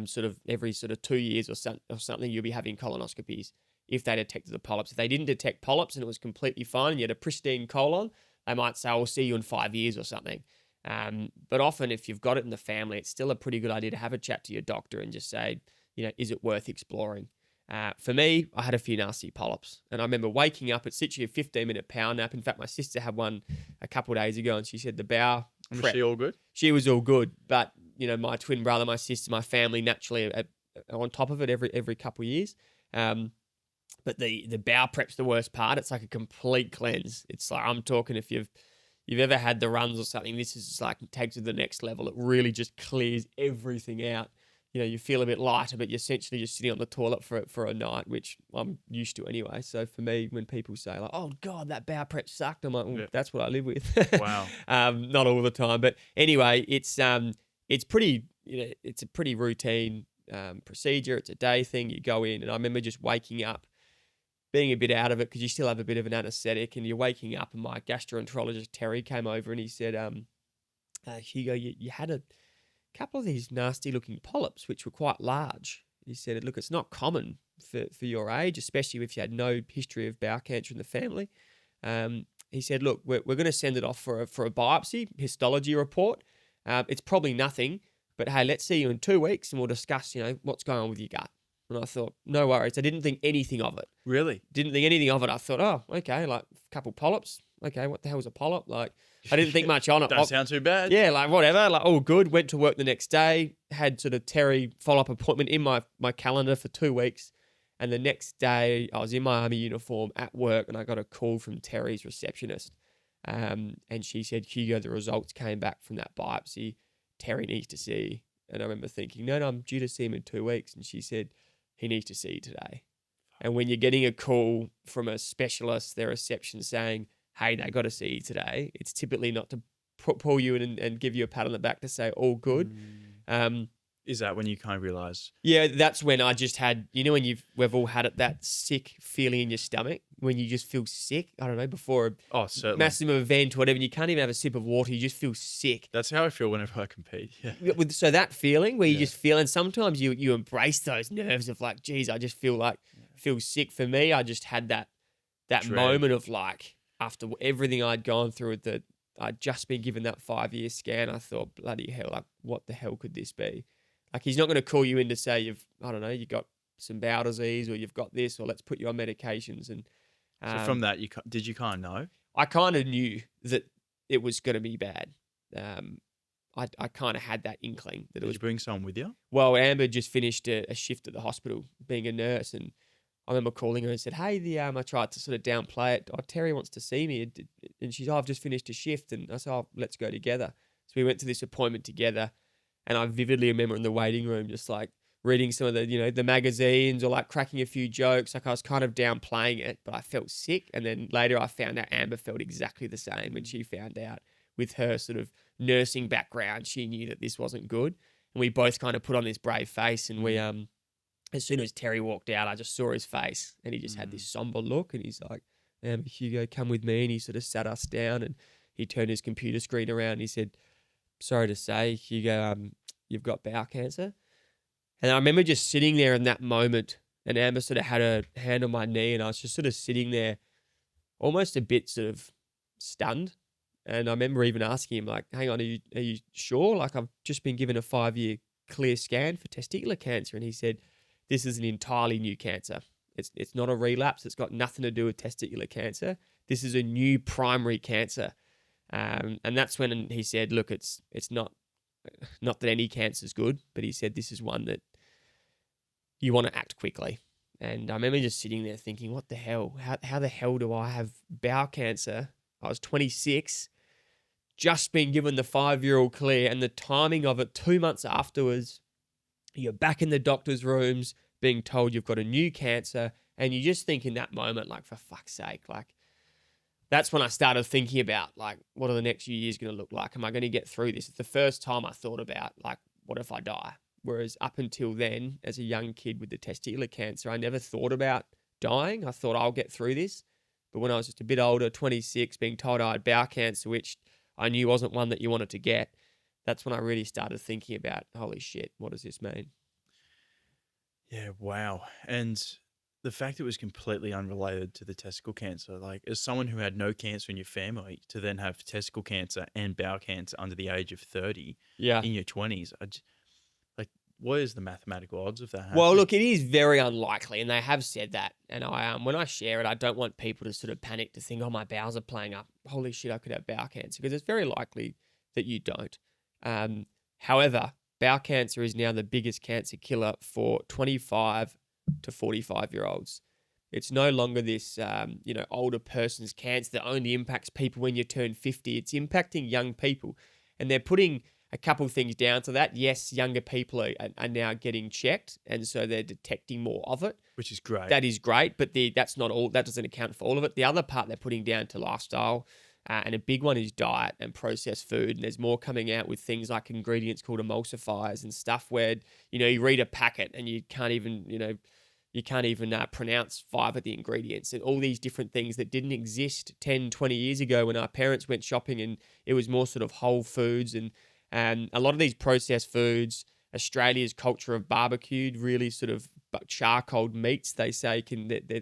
B: sort of every sort of 2 years or something, you'll be having colonoscopies if they detected the polyps. If they didn't detect polyps and it was completely fine and you had a pristine colon, they might say, I'll see you in 5 years or something. But often if you've got it in the family, it's still a pretty good idea to have a chat to your doctor and just say, is it worth exploring? For me, I had a few nasty polyps, and I remember waking up. It's literally a 15-minute power nap. In fact, my sister had one a couple of days ago, and she said the bowel prep.
A: Was she all good?
B: She was all good, but my twin brother, my sister, my family naturally are on top of it every couple of years. But the bowel prep's the worst part. It's like a complete cleanse. It's like, I'm talking, if you've ever had the runs or something, this is just like, it takes it to the next level. It really just clears everything out. You feel a bit lighter, but you're essentially just sitting on the toilet for a night, which I'm used to anyway. So for me, when people say like, "Oh God, that bowel prep sucked," I'm like, That's what I live with.
A: Wow.
B: Not all the time, but anyway, it's pretty, it's a pretty routine procedure. It's a day thing. You go in, and I remember just waking up, being a bit out of it because you still have a bit of an anesthetic, and you're waking up, and my gastroenterologist Terry came over and he said, "Hugo, you had a couple of these nasty looking polyps, which were quite large." He said, "Look, it's not common for your age, especially if you had no history of bowel cancer in the family." He said, "Look, we're going to send it off for a biopsy, histology report. It's probably nothing, but hey, let's see you in 2 weeks and we'll discuss, what's going on with your gut." And I thought, no worries. I didn't think anything of it.
A: Really?
B: Didn't think anything of it. I thought, oh, okay, like a couple polyps. Okay, what the hell's a polyp? Like, I didn't think much on it.
A: Don't sound too bad.
B: Yeah, like whatever, like all good. Went to work the next day, had sort of Terry follow-up appointment in my calendar for 2 weeks. And the next day I was in my army uniform at work and I got a call from Terry's receptionist. And she said, Hugo, the results came back from that biopsy. Terry needs to see. And I remember thinking, no, I'm due to see him in 2 weeks. And she said, he needs to see you today. And when you're getting a call from a specialist, their reception saying, hey, they got to see you today, it's typically not to pull you in and give you a pat on the back to say, all good.
A: Is that when you kind of realize?
B: Yeah, that's when I just had, you know, when we've all had it, that sick feeling in your stomach when you just feel sick. I don't know, before a massive event or whatever, and you can't even have a sip of water. You just feel sick.
A: That's how I feel whenever I compete. Yeah.
B: So that feeling where you just feel, and sometimes you embrace those nerves of like, geez, I just feel sick. For me, I just had that moment of like, after everything I'd gone through, that I'd just been given that 5-year scan. I thought, bloody hell, like what the hell could this be? Like, he's not going to call you in to say you got some bowel disease or you've got this, or let's put you on medications. And
A: so from that, did you kind of know?
B: I kind of knew that it was going to be bad. I kind of had that inkling that it was.
A: Did you bring someone with you?
B: Well, Amber just finished a shift at the hospital being a nurse, and I remember calling her and said, hey, I tried to sort of downplay it. Oh, Terry wants to see me. And she's, I've just finished a shift. And I said, oh, let's go together. So we went to this appointment together. And I vividly remember in the waiting room, just like reading some of the, the magazines or like cracking a few jokes. Like I was kind of downplaying it, but I felt sick. And then later I found out Amber felt exactly the same when she found out with her sort of nursing background. She knew that this wasn't good. And we both kind of put on this brave face. And we, as soon as Terry walked out, I just saw his face and he just had this somber look. And he's like, Hugo, come with me. And he sort of sat us down and he turned his computer screen around and he said, sorry to say, Hugo, you've got bowel cancer. And I remember just sitting there in that moment, and Amber sort of had her hand on my knee, and I was just sort of sitting there almost a bit sort of stunned. And I remember even asking him, like, hang on, are you sure? Like, I've just been given a 5-year clear scan for testicular cancer. And he said, this is an entirely new cancer. It's not a relapse. It's got nothing to do with testicular cancer. This is a new primary cancer. And that's when he said, look, it's not that any cancer is good, but he said this is one that you want to act quickly. And I remember just sitting there thinking, what the hell? How the hell do I have bowel cancer? I was 26, just been given the 5-year all clear, and the timing of it 2 months afterwards, you're back in the doctor's rooms being told you've got a new cancer, and you just think in that moment, like, for fuck's sake, like, that's when I started thinking about, like, what are the next few years going to look like? Am I going to get through this? It's the first time I thought about, like, what if I die? Whereas up until then, as a young kid with the testicular cancer, I never thought about dying. I thought I'll get through this. But when I was just a bit older, 26, being told I had bowel cancer, which I knew wasn't one that you wanted to get, that's when I really started thinking about, holy shit, what does this mean?
A: Yeah, wow. And the fact it was completely unrelated to the testicle cancer, like as someone who had no cancer in your family, to then have testicle cancer and bowel cancer under the age of 30 in your 20s, like, what is the mathematical odds of that happening?
B: Well, look, it is very unlikely, and they have said that. And I, when I share it, I don't want people to sort of panic to think, oh, my bowels are playing up. Holy shit, I could have bowel cancer, because it's very likely that you don't. However, bowel cancer is now the biggest cancer killer for 25 to 45-year-olds. It's no longer this, older person's cancer that only impacts people when you turn 50. It's impacting young people. And they're putting a couple of things down to that. Yes, younger people are now getting checked, and so they're detecting more of it.
A: Which is great.
B: That is great, but that's not all. That doesn't account for all of it. The other part they're putting down to lifestyle, and a big one is diet and processed food. And there's more coming out with things like ingredients called emulsifiers and stuff where, you read a packet and you can't even, pronounce 5 of the ingredients, and all these different things that didn't exist 10, 20 years ago when our parents went shopping, and it was more sort of whole foods and a lot of these processed foods. Australia's culture of barbecued, really sort of charcoal meats, they say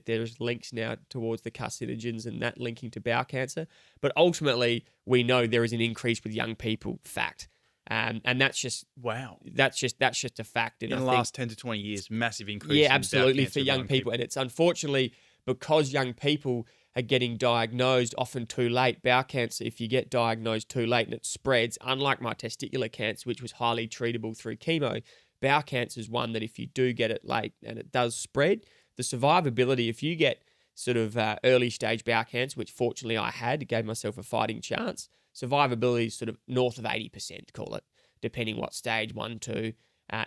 B: there's links now towards the carcinogens and that linking to bowel cancer. But ultimately, we know there is an increase with young people, fact. And that's just
A: Wow.
B: that's just a fact. And
A: In
B: I
A: the
B: think,
A: last 10 to 20 years, massive increase
B: yeah,
A: in bowel
B: absolutely,
A: cancer
B: for
A: of
B: young people. And it's unfortunately because young people are getting diagnosed often too late. Bowel cancer, if you get diagnosed too late and it spreads, unlike my testicular cancer, which was highly treatable through chemo, bowel cancer is one that if you do get it late and it does spread, the survivability, if you get sort of early stage bowel cancer, which fortunately I had, gave myself a fighting chance, survivability is sort of north of 80%, call it, depending what stage, 1, 2,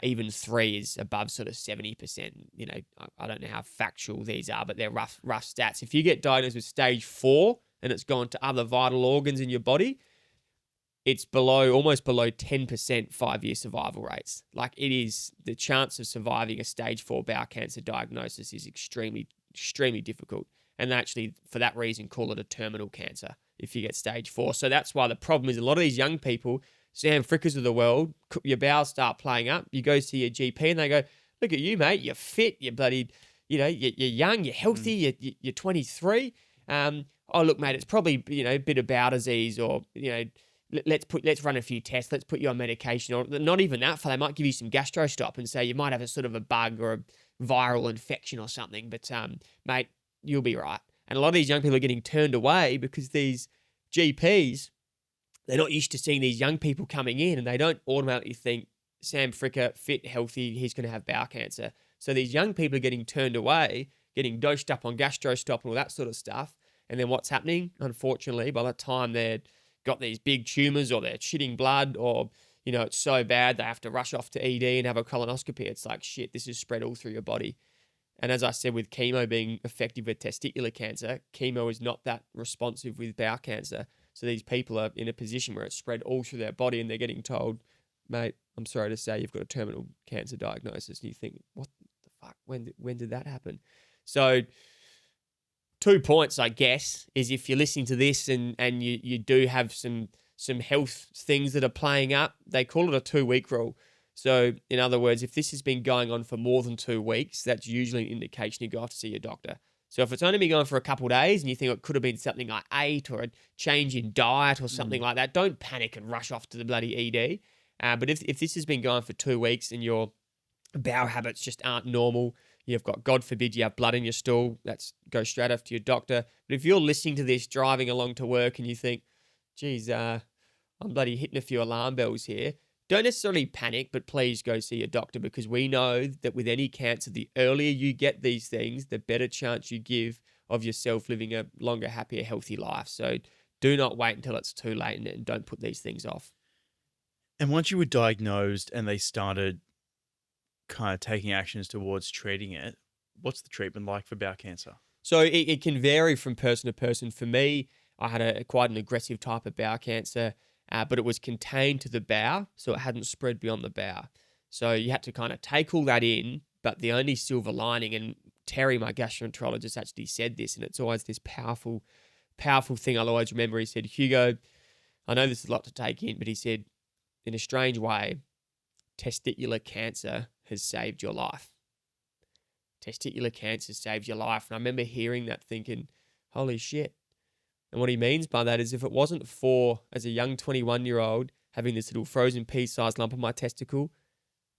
B: even 3 is above sort of 70%. You know, I don't know how factual these are, but they're rough stats. If you get diagnosed with stage 4 and it's gone to other vital organs in your body, it's almost below 10% 5-year survival rates. Like, it is, the chance of surviving a stage 4 bowel cancer diagnosis is extremely, extremely difficult. And actually, for that reason, call it a terminal cancer if you get stage 4. So that's why the problem is a lot of these young people, Sam Frickers of the world, your bowels start playing up. You go see your GP and they go, look at you, mate. You're fit. You're bloody, you're young. You're healthy. You're 23. Oh, look, mate, it's probably, a bit of bowel disease, or, let's run a few tests. Let's put you on medication. Or not even that, they might give you some gastro stop and say you might have a sort of a bug or a viral infection or something. But, mate, you'll be right. And a lot of these young people are getting turned away because these GPs, they're not used to seeing these young people coming in, and they don't automatically think, Sam Fricker, fit, healthy, he's going to have bowel cancer. So these young people are getting turned away, getting dosed up on gastro stop and all that sort of stuff. And then what's happening? Unfortunately, by the time they've got these big tumours or they're shitting blood, or, it's so bad they have to rush off to ED and have a colonoscopy, it's like, shit, this is spread all through your body. And as I said, with chemo being effective with testicular cancer, chemo is not that responsive with bowel cancer. So these people are in a position where it's spread all through their body and they're getting told, mate, I'm sorry to say you've got a terminal cancer diagnosis. And you think, what the fuck? When did that happen? So 2 points, I guess, is if you're listening to this and you do have some health things that are playing up, they call it a 2-week rule. So in other words, if this has been going on for more than 2 weeks, that's usually an indication you go off to see your doctor. So if it's only been going for a couple of days and you think it could have been something I ate or a change in diet or something like that, don't panic and rush off to the bloody ED. But if this has been going for 2 weeks and your bowel habits just aren't normal, you've got, God forbid, you have blood in your stool, go straight off to your doctor. But if you're listening to this driving along to work and you think, geez, I'm bloody hitting a few alarm bells here, don't necessarily panic, but please go see your doctor, because we know that with any cancer, the earlier you get these things, the better chance you give of yourself living a longer, happier, healthy life. So do not wait until it's too late, and don't put these things off.
A: And once you were diagnosed and they started kind of taking actions towards treating it, what's the treatment like for bowel cancer?
B: So it can vary from person to person. For me, I had quite an aggressive type of bowel cancer. But it was contained to the bowel, so it hadn't spread beyond the bowel. So you had to kind of take all that in, but the only silver lining, and Terry, my gastroenterologist, actually said this, and it's always this powerful, powerful thing I'll always remember. He said, Hugo, I know this is a lot to take in, but he said, in a strange way, testicular cancer has saved your life. Testicular cancer saved your life. And I remember hearing that thinking, holy shit. And what he means by that is, if it wasn't for, as a young 21-year-old, having this little frozen pea-sized lump on my testicle,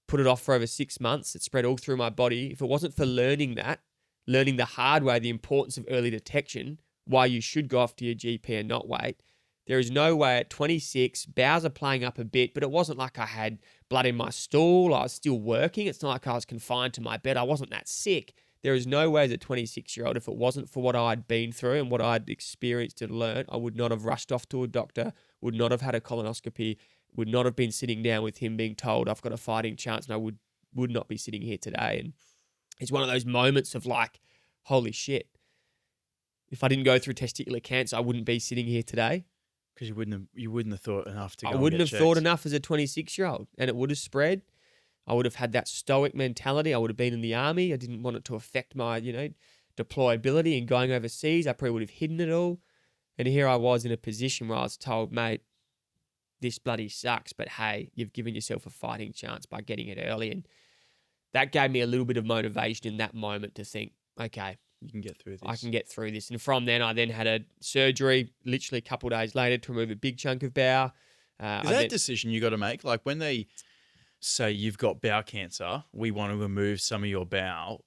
B: put it off for over 6 months, it spread all through my body. If it wasn't for learning the hard way, the importance of early detection, why you should go off to your GP and not wait, there is no way at 26, bowels are playing up a bit, but it wasn't like I had blood in my stool, I was still working. It's not like I was confined to my bed. I wasn't that sick. There is no way as a 26-year-old, if it wasn't for what I'd been through and what I'd experienced and learned, I would not have rushed off to a doctor, would not have had a colonoscopy, would not have been sitting down with him being told I've got a fighting chance, and I would not be sitting here today. And it's one of those moments of like, holy shit, if I didn't go through testicular cancer, I wouldn't be sitting here today.
A: Because you wouldn't have thought enough to go.
B: I wouldn't have thought enough as a 26-year-old, and it would have spread. I would have had that stoic mentality. I would have been in the army. I didn't want it to affect my, deployability and going overseas. I probably would have hidden it all. And here I was in a position where I was told, mate, this bloody sucks, but hey, you've given yourself a fighting chance by getting it early. And that gave me a little bit of motivation in that moment to think, okay,
A: you can get through this.
B: I can get through this. And from then, I then had a surgery literally a couple of days later to remove a big chunk of bowel.
A: Is that a decision you got to make? Like when they say you've got bowel cancer, we want to remove some of your bowel.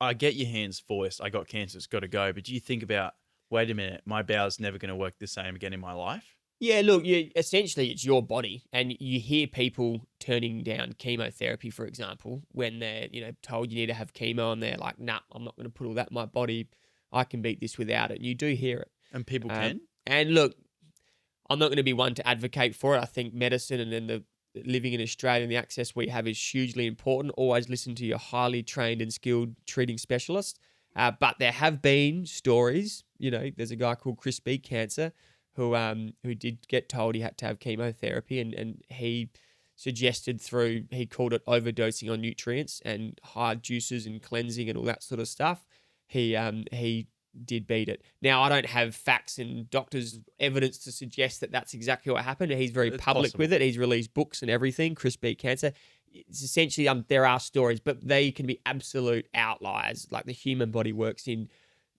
A: I get your hands voiced. I got cancer, it's got to go. But do you think about, wait a minute, my bowel's never going to work the same again in my life?
B: Yeah, look, essentially it's your body, and you hear people turning down chemotherapy, for example, when they're told you need to have chemo, and they're like, "Nah, I'm not going to put all that in my body. I can beat this without it." And you do hear it,
A: and people can.
B: And look, I'm not going to be one to advocate for it. I think medicine and then the living in Australia and the access we have is hugely important. Always listen to your highly trained and skilled treating specialist. But there have been stories. There's a guy called Chris B. Cancer who did get told he had to have chemotherapy, and he suggested he called it overdosing on nutrients and hard juices and cleansing and all that sort of stuff. He did beat it. Now, I don't have facts and doctors' evidence to suggest that that's exactly what happened. He's very public with it. He's released books and everything, Chris B. Cancer. It's essentially, there are stories, but they can be absolute outliers. Like the human body works in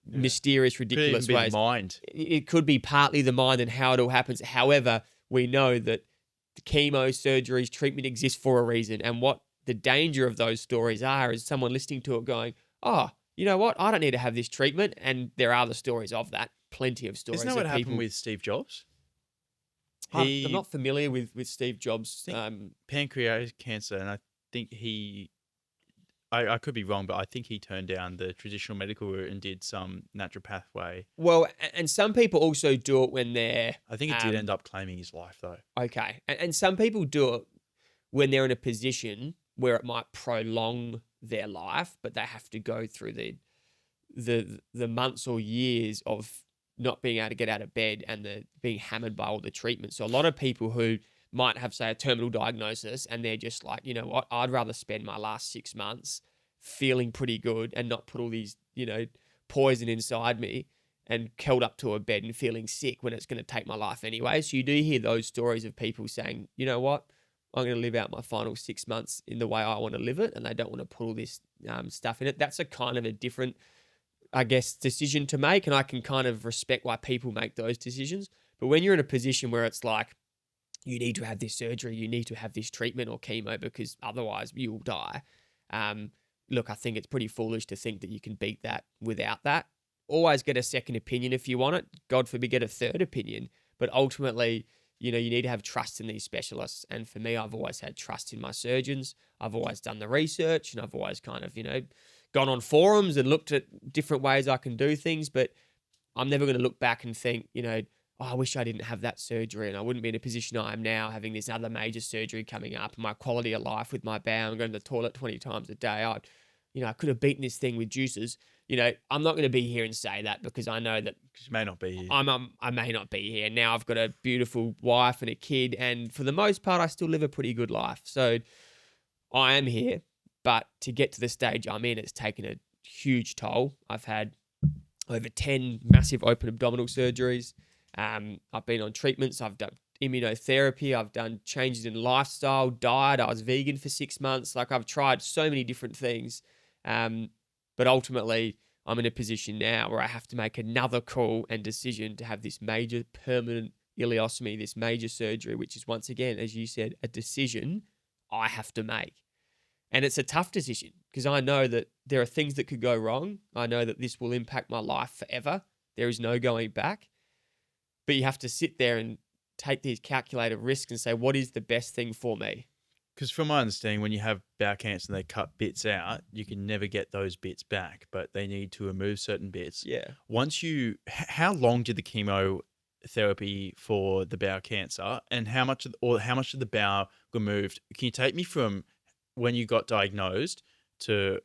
B: mysterious, ridiculous ways.
A: The mind.
B: It could be partly the mind and how it all happens. However, we know that the chemo, surgeries, treatment exists for a reason. And what the danger of those stories are is someone listening to it going, "Oh, you know what? I don't need to have this treatment." And there are the stories of that. Plenty of stories.
A: Isn't that what happened with Steve Jobs?
B: I'm not familiar with Steve Jobs.
A: Pancreatic cancer, and I think I could be wrong, but I think he turned down the traditional medical route and did some naturopath way.
B: Well, and some people also do it when they're...
A: I think it did end up claiming his life, though.
B: Okay. And some people do it when they're in a position where it might prolong their life, but they have to go through the months or years of not being able to get out of bed and being hammered by all the treatment. So a lot of people who might have, say, a terminal diagnosis, and they're just like, you know what, I'd rather spend my last 6 months feeling pretty good and not put all these, poison inside me and curled up to a bed and feeling sick when it's going to take my life anyway. So you do hear those stories of people saying, you know what, I'm going to live out my final 6 months in the way I want to live it, and they don't want to put all this stuff in it. That's a kind of a different, I guess, decision to make, and I can kind of respect why people make those decisions. But when you're in a position where it's like, you need to have this surgery, you need to have this treatment or chemo because otherwise you will die. Look, I think it's pretty foolish to think that you can beat that without that. Always get a second opinion if you want it. God forbid, get a third opinion. But ultimately, you need to have trust in these specialists. And for me, I've always had trust in my surgeons. I've always done the research, and I've always kind of, gone on forums and looked at different ways I can do things. But I'm never going to look back and think, I wish I didn't have that surgery, and I wouldn't be in a position I am now, having this other major surgery coming up, and my quality of life with my bowel and going to the toilet 20 times a day. I could have beaten this thing with juices. I'm not going to be here and say that, because I know that
A: you may not be here.
B: I may not be here. Now I've got a beautiful wife and a kid, and for the most part, I still live a pretty good life. So I am here, but to get to the stage I'm in, it's taken a huge toll. I've had over 10 massive open abdominal surgeries. I've been on treatments. I've done immunotherapy. I've done changes in lifestyle, diet. I was vegan for 6 months. Like, I've tried so many different things. But ultimately, I'm in a position now where I have to make another call and decision to have this major permanent ileostomy, this major surgery, which is, once again, as you said, a decision I have to make. And it's a tough decision, because I know that there are things that could go wrong. I know that this will impact my life forever. There is no going back. But you have to sit there and take these calculated risks and say, what is the best thing for me?
A: Because from my understanding, when you have bowel cancer and they cut bits out, you can never get those bits back, but they need to remove certain bits.
B: Yeah.
A: How long did the chemotherapy for the bowel cancer, and how much of the bowel removed? Can you take me from when you got diagnosed to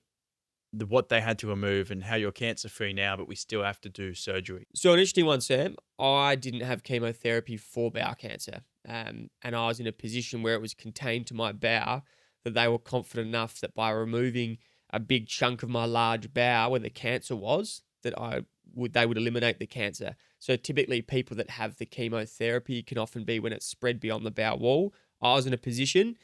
A: what they had to remove, and how you're cancer free now, but we still have to do surgery?
B: So an interesting one, Sam. I didn't have chemotherapy for bowel cancer. And I was in a position where it was contained to my bowel, that they were confident enough that by removing a big chunk of my large bowel where the cancer was, that they would eliminate the cancer. So typically people that have the chemotherapy can often be when it's spread beyond the bowel wall. I was in a position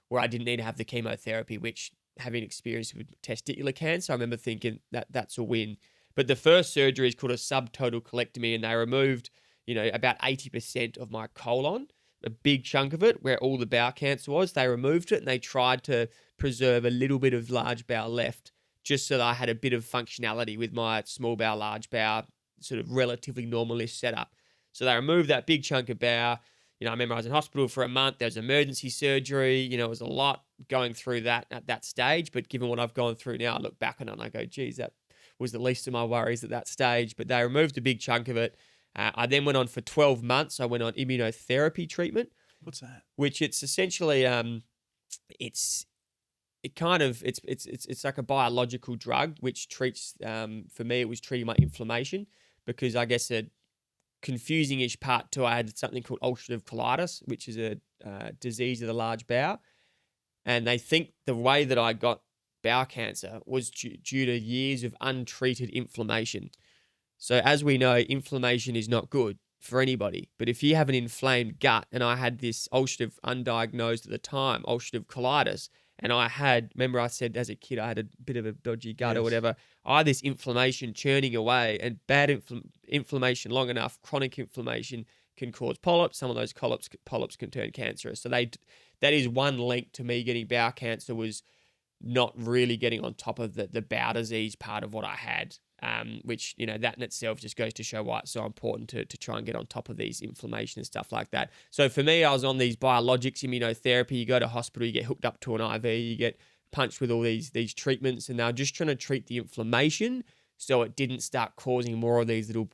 B: where I didn't need to have the chemotherapy, which, having experience with testicular cancer, I remember thinking that that's a win. But the first surgery is called a subtotal colectomy, and they removed, about 80% of my colon, a big chunk of it, where all the bowel cancer was. They removed it and they tried to preserve a little bit of large bowel left, just so that I had a bit of functionality with my small bowel, large bowel, sort of relatively normalist setup. So they removed that big chunk of bowel. I remember I was in hospital for a month. There was emergency surgery. It was a lot going through that at that stage. But given what I've gone through now, I look back on it and I go, geez, that was the least of my worries at that stage. But they removed a big chunk of it. I then went on for 12 months. I went on immunotherapy treatment.
A: What's that?
B: Which it's essentially, it's like a biological drug which treats, for me, it was treating my inflammation, because I guess a confusing-ish part too, I had something called ulcerative colitis, which is a disease of the large bowel. And they think the way that I got bowel cancer was due to years of untreated inflammation. So as we know, inflammation is not good for anybody. But if you have an inflamed gut, and I had this ulcerative, undiagnosed at the time, ulcerative colitis, and remember I said as a kid I had a bit of a dodgy gut or whatever. I had this inflammation churning away, and bad inflammation long enough, chronic inflammation, can cause polyps. Some of those polyps can turn cancerous. So that is one link to me getting bowel cancer, was not really getting on top of the bowel disease part of what I had. Which, that in itself just goes to show why it's so important to try and get on top of these inflammation and stuff like that. So for me, I was on these biologics, immunotherapy. You go to hospital, you get hooked up to an IV, you get punched with all these treatments, and they're just trying to treat the inflammation so it didn't start causing more of these little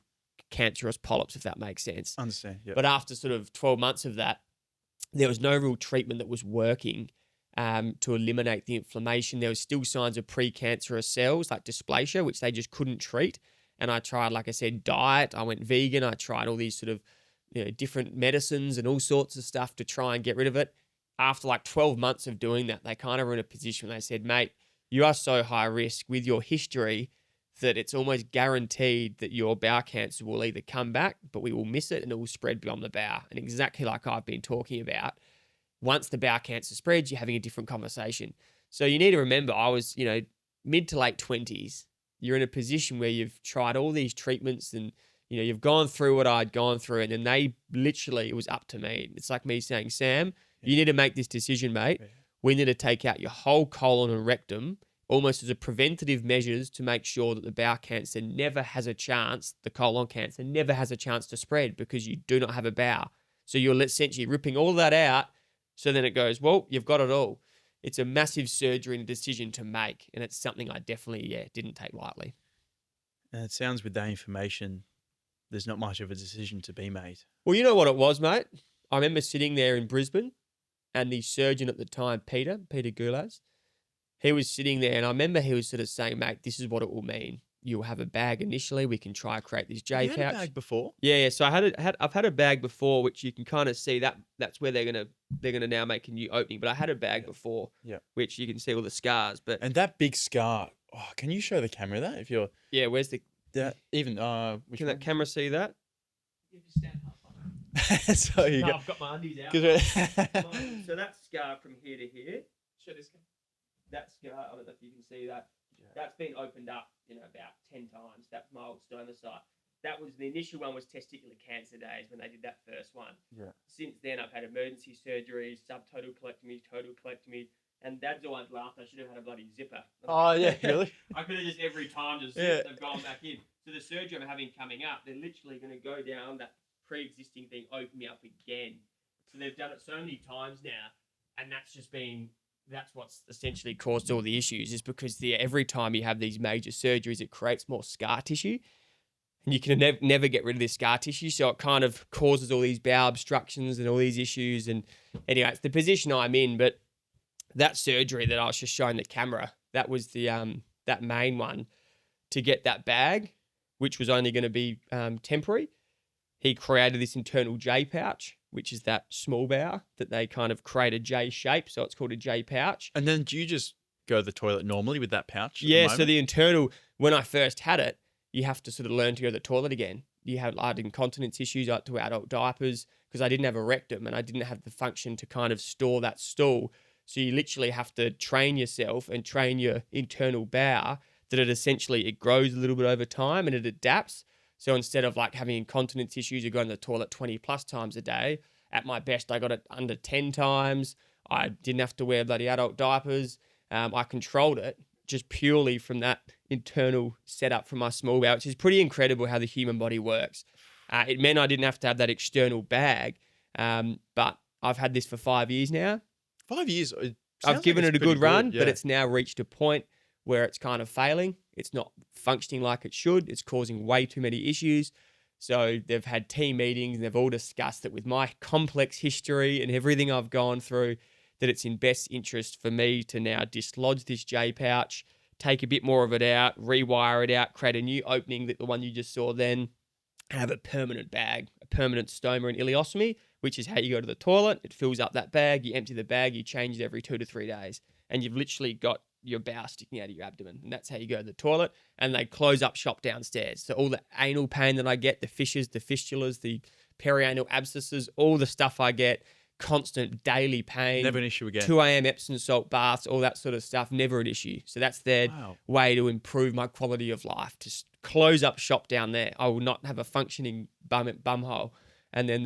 B: cancerous polyps, if that makes sense.
A: Understand, yeah.
B: But after sort of 12 months of that, there was no real treatment that was working to eliminate the inflammation. There was still signs of precancerous cells like dysplasia, which they just couldn't treat. And I tried, like I said, diet. I went vegan. I tried all these sort of different medicines and all sorts of stuff to try and get rid of it. After like 12 months of doing that, they kind of were in a position where they said, mate, you are so high risk with your history that it's almost guaranteed that your bowel cancer will either come back, but we will miss it and it will spread beyond the bowel. And exactly like I've been talking about, once the bowel cancer spreads, you're having a different conversation. So you need to remember, I was, mid to late 20s. You're in a position where you've tried all these treatments and, you've gone through what I'd gone through, and then it was up to me. It's like me saying, Sam, you need to make this decision, mate. Yeah. We need to take out your whole colon and rectum almost as a preventative measures to make sure that the bowel cancer never has a chance, the colon cancer never has a chance to spread, because you do not have a bowel. So you're essentially ripping all that out. So then it goes, well, you've got it all. It's a massive surgery and a decision to make. And it's something I definitely, didn't take lightly.
A: And it sounds with that information, there's not much of a decision to be made.
B: Well, you know what it was, mate? I remember sitting there in Brisbane, and the surgeon at the time, Peter Goulas, he was sitting there, and I remember he was sort of saying, mate, this is what it will mean. You'll have a bag initially. We can try to create this J pouch.
A: You had a bag before?
B: Yeah. So I've had a bag before, which you can kind of see that's where they're gonna now make a new opening. But I had a bag before, which you can see all the scars.
A: And that big scar. Oh, can you show the camera that if you're?
B: Yeah. Where's the?
A: Can
B: that camera see that?
A: You just stand up. So
B: I've got my undies out. So that scar from here to here. Show this. That scar. I don't know if you can see that. That's been opened up, about 10 times. That's my old stoma site. That was the initial one, was testicular cancer days when they did that first one. Yeah. Since then, I've had emergency surgery, subtotal colectomy, total colectomy, and Dad's always laughed. I should have had a bloody zipper.
A: Oh yeah, really?
B: I could have just every time they've gone back in. So the surgery I'm having coming up, they're literally going to go down that pre-existing thing, open me up again. So they've done it so many times now, and that's what's essentially caused all the issues, is because every time you have these major surgeries, it creates more scar tissue, and you can never get rid of this scar tissue. So it kind of causes all these bowel obstructions and all these issues. And anyway, it's the position I'm in. But that surgery that I was just showing the camera, that was that main one to get that bag, which was only going to be temporary. He created this internal J pouch, which is that small bowel that they kind of create a J shape. So it's called a J pouch.
A: And then do you just go to the toilet normally with that pouch?
B: Yeah. So the internal, when I first had it, you have to sort of learn to go to the toilet again. I had incontinence issues up to adult diapers because I didn't have a rectum and I didn't have the function to kind of store that stool. So you literally have to train yourself and train your internal bowel that it grows a little bit over time and it adapts. So instead of like having incontinence issues, you go to the toilet 20 plus times a day. At my best, I got it under 10 times. I didn't have to wear bloody adult diapers. I controlled it just purely from that internal setup from my small bowel, which is pretty incredible how the human body works. It meant I didn't have to have that external bag, but I've had this for 5 years now.
A: 5 years?
B: I've given it a good run,
A: yeah.
B: but it's now reached a point where it's kind of failing. It's not functioning like it should. It's causing way too many issues. So they've had team meetings and they've all discussed that with my complex history and everything I've gone through, that it's in best interest for me to now dislodge this J pouch, take a bit more of it out, rewire it out, create a new opening that the one you just saw then, have a permanent bag, a permanent stoma and ileostomy, which is how you go to the toilet. It fills up that bag, you empty the bag, you change it every 2 to 3 days. And you've literally got your bowel sticking out of your abdomen. And that's how you go to the toilet. And they close up shop downstairs. So all the anal pain that I get, the fissures, the fistulas, the perianal abscesses, all the stuff I get, constant daily pain.
A: Never an issue again.
B: 2 a.m. Epsom salt baths, all that sort of stuff, never an issue. So that's their way to improve my quality of life, to close up shop down there. I will not have a functioning bum hole. And then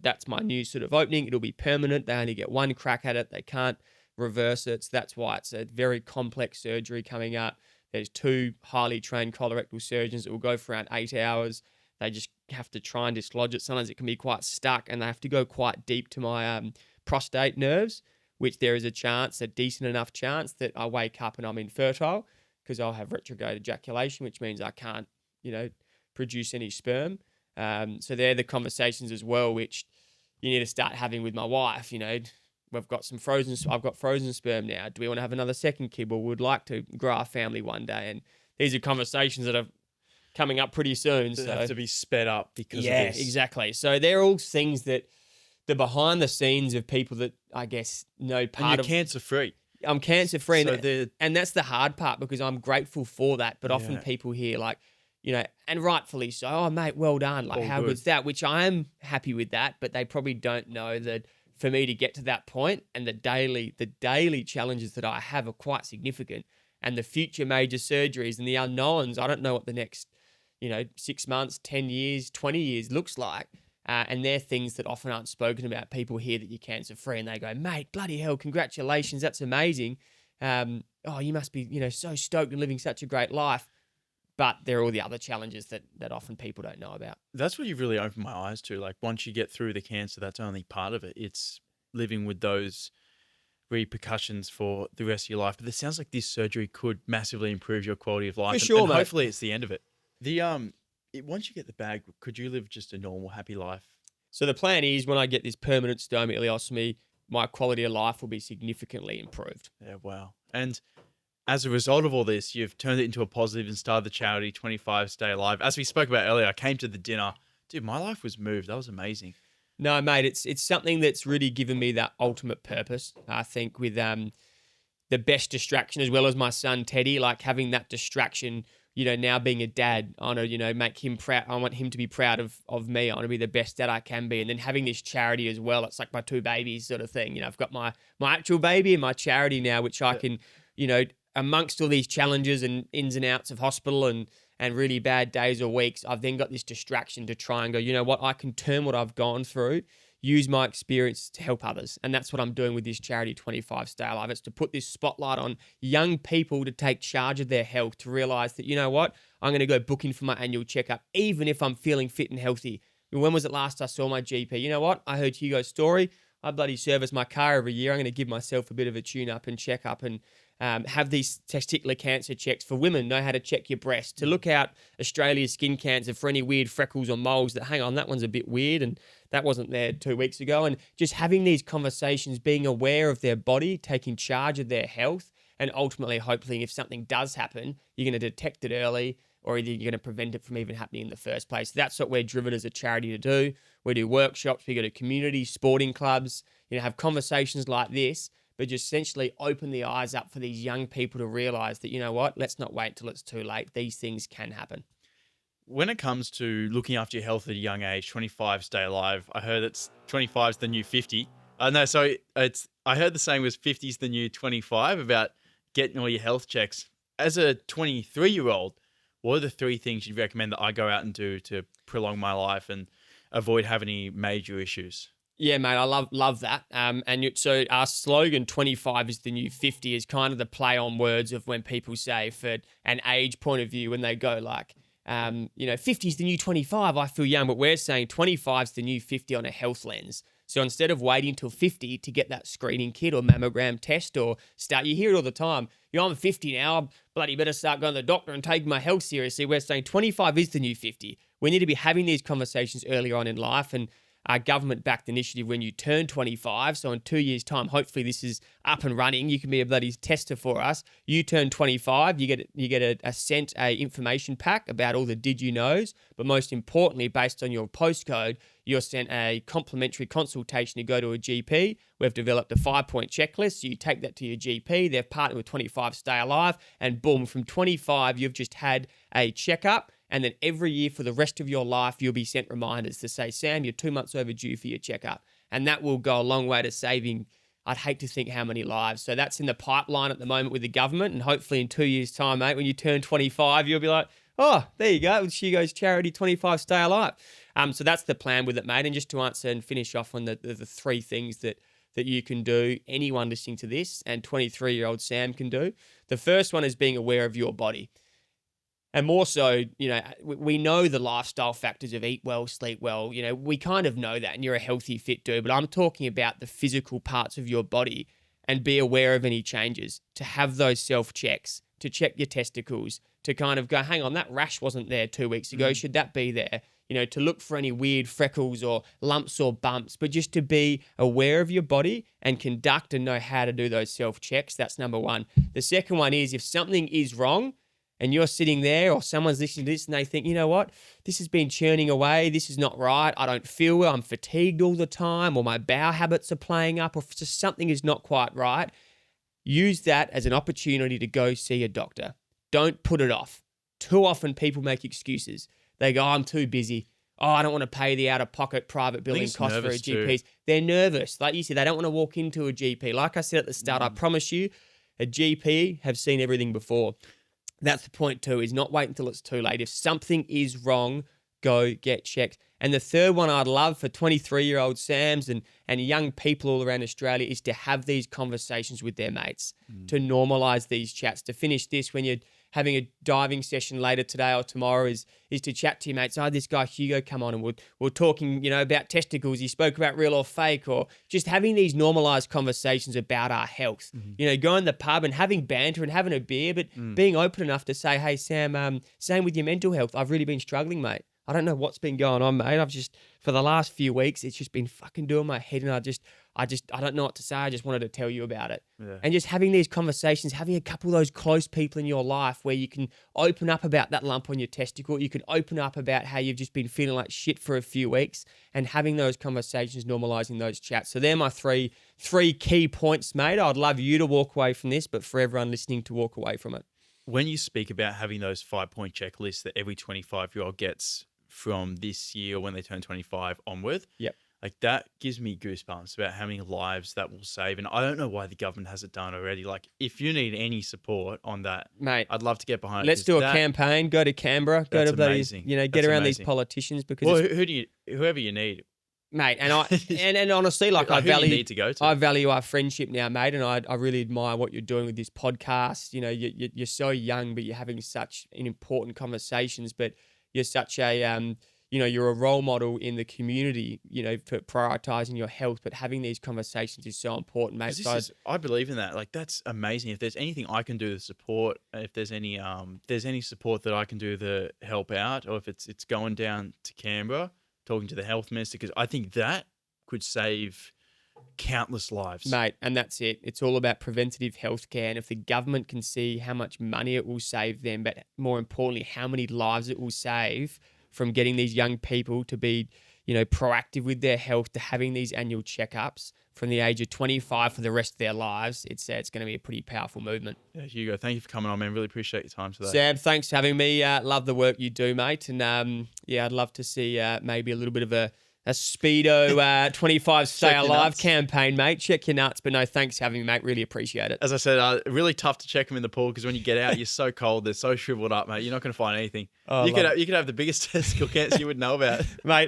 B: that's my new sort of opening. It'll be permanent. They only get one crack at it. They can't reverse it. So that's why it's a very complex surgery coming up. There's 2 highly trained colorectal surgeons that will go for around 8 hours. They just have to try and dislodge it. Sometimes it can be quite stuck, and they have to go quite deep to my prostate nerves, which there is a decent enough chance that I wake up and I'm infertile, because I'll have retrograde ejaculation, which means I can't, produce any sperm. So they're the conversations as well, which you need to start having with my wife. I've got frozen sperm now. Do we want to have another second kid? Well, we'd like to grow our family one day. And these are conversations that are coming up pretty soon.
A: They
B: so
A: have to be sped up because of this.
B: Yeah, exactly. So they're all things that the behind the scenes of people that I guess know part
A: and
B: of.
A: you're cancer free.
B: I'm cancer free,
A: So
B: and that's the hard part, because I'm grateful for that. But often people hear and rightfully so. Oh, mate, well done. Like, how good's that? Which I am happy with that, but they probably don't know that for me to get to that point, and the daily challenges that I have are quite significant, and the future major surgeries and the unknowns. I don't know what the next 6 months, 10 years, 20 years looks like. And they're things that often aren't spoken about. People hear that you're cancer free and they go, mate, bloody hell, congratulations, that's amazing. You must be, so stoked and living such a great life. But there are all the other challenges that often people don't know about.
A: That's what you've really opened my eyes to. Like, once you get through the cancer, that's only part of it. It's living with those repercussions for the rest of your life. But it sounds like this surgery could massively improve your quality of life.
B: For sure,
A: and
B: mate.
A: Hopefully it's the end of it. Once you get the bag, could you live just a normal, happy life?
B: So the plan is, when I get this permanent stoma ileostomy, my quality of life will be significantly improved.
A: Yeah, wow. And as a result of all this, you've turned it into a positive and started the charity 25 Stay Alive. As we spoke about earlier, I came to the dinner. Dude, my life was moved. That was amazing.
B: No, mate, it's something that's really given me that ultimate purpose. I think with the best distraction, as well as my son Teddy, like having that distraction, now being a dad, I want to, make him proud. I want him to be proud of me. I want to be the best dad I can be. And then having this charity as well, it's like my 2 babies sort of thing. I've got my actual baby and my charity now, which I can, amongst all these challenges and ins and outs of hospital and really bad days or weeks, I've then got this distraction to try and go, you know what, I can turn what I've gone through, use my experience to help others. And that's what I'm doing with this charity 25 Stay Alive. It's to put this spotlight on young people to take charge of their health, to realize that, you know what, I'm going to go book in for my annual checkup, even if I'm feeling fit and healthy. When was it last I saw my GP? You know what, I heard Hugo's story. I bloody service my car every year. I'm going to give myself a bit of a tune-up and check up and have these testicular cancer checks for women, know how to check your breast, to look out Australia's skin cancer for any weird freckles or moles that, hang on, that one's a bit weird and that wasn't there 2 weeks ago. And just having these conversations, being aware of their body, taking charge of their health, and ultimately, hopefully, if something does happen, you're going to detect it early, or either you're going to prevent it from even happening in the first place. That's what we're driven as a charity to do. We do workshops, we go to community sporting clubs, have conversations like this, but just essentially open the eyes up for these young people to realize that, you know what, let's not wait till it's too late. These things can happen.
A: When it comes to looking after your health at a young age, 25 Stay Alive, I heard it's 25 is the new 50. I heard the saying was 50 is the new 25 about getting all your health checks. As a 23-year-old, what are the 3 things you'd recommend that I go out and do to prolong my life and avoid having any major issues?
B: Yeah, mate, I love that. So our slogan, 25 is the new 50, is kind of the play on words of when people say, for an age point of view, when they go like, 50 is the new 25, I feel young. But we're saying 25 is the new 50 on a health lens. So instead of waiting till 50 to get that screening kit or mammogram test or you hear it all the time, I'm 50 now, I bloody better start going to the doctor and taking my health seriously. We're saying 25 is the new 50. We need to be having these conversations earlier on in life, and our government-backed initiative when you turn 25. So in 2 years' time, hopefully this is up and running. You can be a bloody tester for us. You turn 25, you get a information pack about all the did you knows. But most importantly, based on your postcode, you're sent a complimentary consultation to go to a GP. We've developed a 5-point checklist. So you take that to your GP. They've partnered with 25 Stay Alive, and boom, from 25, you've just had a checkup. And then every year for the rest of your life, you'll be sent reminders to say, Sam, you're 2 months overdue for your checkup. And that will go a long way to saving, I'd hate to think how many lives. So that's in the pipeline at the moment with the government. And hopefully in 2 years' time, mate, when you turn 25, you'll be like, oh, there you go. It's Hugo's charity, 25 Stay Alive. So that's the plan with it, mate. And just to answer and finish off on the 3 things that you can do, anyone listening to this, and 23-year-old Sam can do. The first one is being aware of your body. And more so, we know the lifestyle factors of eat well, sleep well. We kind of know that, and you're a healthy, fit dude. But I'm talking about the physical parts of your body, and be aware of any changes, to have those self-checks, to check your testicles, to kind of go, hang on, that rash wasn't there 2 weeks ago. Should that be there? To look for any weird freckles or lumps or bumps, but just to be aware of your body and conduct and know how to do those self-checks. That's number one. The second one is, if something is wrong, and you're sitting there, or someone's listening to this and they think, you know what, this has been churning away, this is not right, I don't feel well, I'm fatigued all the time, or my bowel habits are playing up, or just something is not quite right, use that as an opportunity to go see a doctor. Don't put it off. Too often people make excuses. They go, I'm too busy. Oh, I don't want to pay the out-of-pocket private billing cost for a GP. They're nervous. Like you said, they don't want to walk into a GP. Like I said at the start, I promise you, a GP have seen everything before. That's the point too, is not wait until it's too late. If something is wrong, go get checked. And the third one I'd love for 23-year-old Sams and young people all around Australia is to have these conversations with their mates, to normalise these chats. To finish this, when you're having a diving session later today or tomorrow, is to chat to your mates. Oh, this guy Hugo come on, and we're talking, about testicles. He spoke about real or fake, or just having these normalised conversations about our health. Going to the pub and having banter and having a beer, but being open enough to say, hey, Sam, same with your mental health. I've really been struggling, mate. I don't know what's been going on, mate. I've just, for the last few weeks, it's just been fucking doing my head, and I don't know what to say. I just wanted to tell you about it. Yeah. And just having these conversations, having a couple of those close people in your life where you can open up about that lump on your testicle. You can open up about how you've just been feeling like shit for a few weeks, and having those conversations, normalizing those chats. So they're my three key points, mate. I'd love you to walk away from this, but for everyone listening to walk away from it.
A: When you speak about having those 5-point checklists that every 25-year-old gets from this year when they turn 25 onward,
B: yep.
A: Like, that gives me goosebumps about how many lives that will save. And I don't know why the government hasn't done already. Like, if you need any support on that,
B: mate,
A: I'd love to get behind it.
B: Let's do a campaign. Go to Canberra. Go to
A: amazing.
B: Get around these politicians, because
A: whoever you need,
B: mate. And and honestly, like, I value,
A: you need to go to.
B: I value our friendship now, mate. And I really admire what you're doing with this podcast. You're so young, but you're having such important conversations. But you're such a you're a role model in the community, for prioritizing your health, but having these conversations is so important, mate.
A: I believe in that. Like, that's amazing. If there's anything I can do to support, if there's any support that I can do to help out, or if it's going down to Canberra, talking to the health minister, because I think that could save countless lives.
B: Mate, and that's it. It's all about preventative healthcare. And if the government can see how much money it will save them, but more importantly, how many lives it will save from getting these young people to be, proactive with their health, to having these annual checkups from the age of 25 for the rest of their lives, it's going to be a pretty powerful movement.
A: Yeah, Hugo, thank you for coming on, man. Really appreciate your time today.
B: Sam, thanks for having me. Love the work you do, mate. And I'd love to see maybe a little bit of a a Speedo 25 Stay
A: Check your
B: Alive
A: nuts.
B: campaign, mate. Check your nuts. But no, thanks for having me, mate. Really appreciate it.
A: As I said, really tough to check them in the pool because when you get out, you're so cold. They're so shriveled up, mate. You're not going to find anything.
B: Oh,
A: you could have the biggest testicle cancer you would know about.
B: Mate,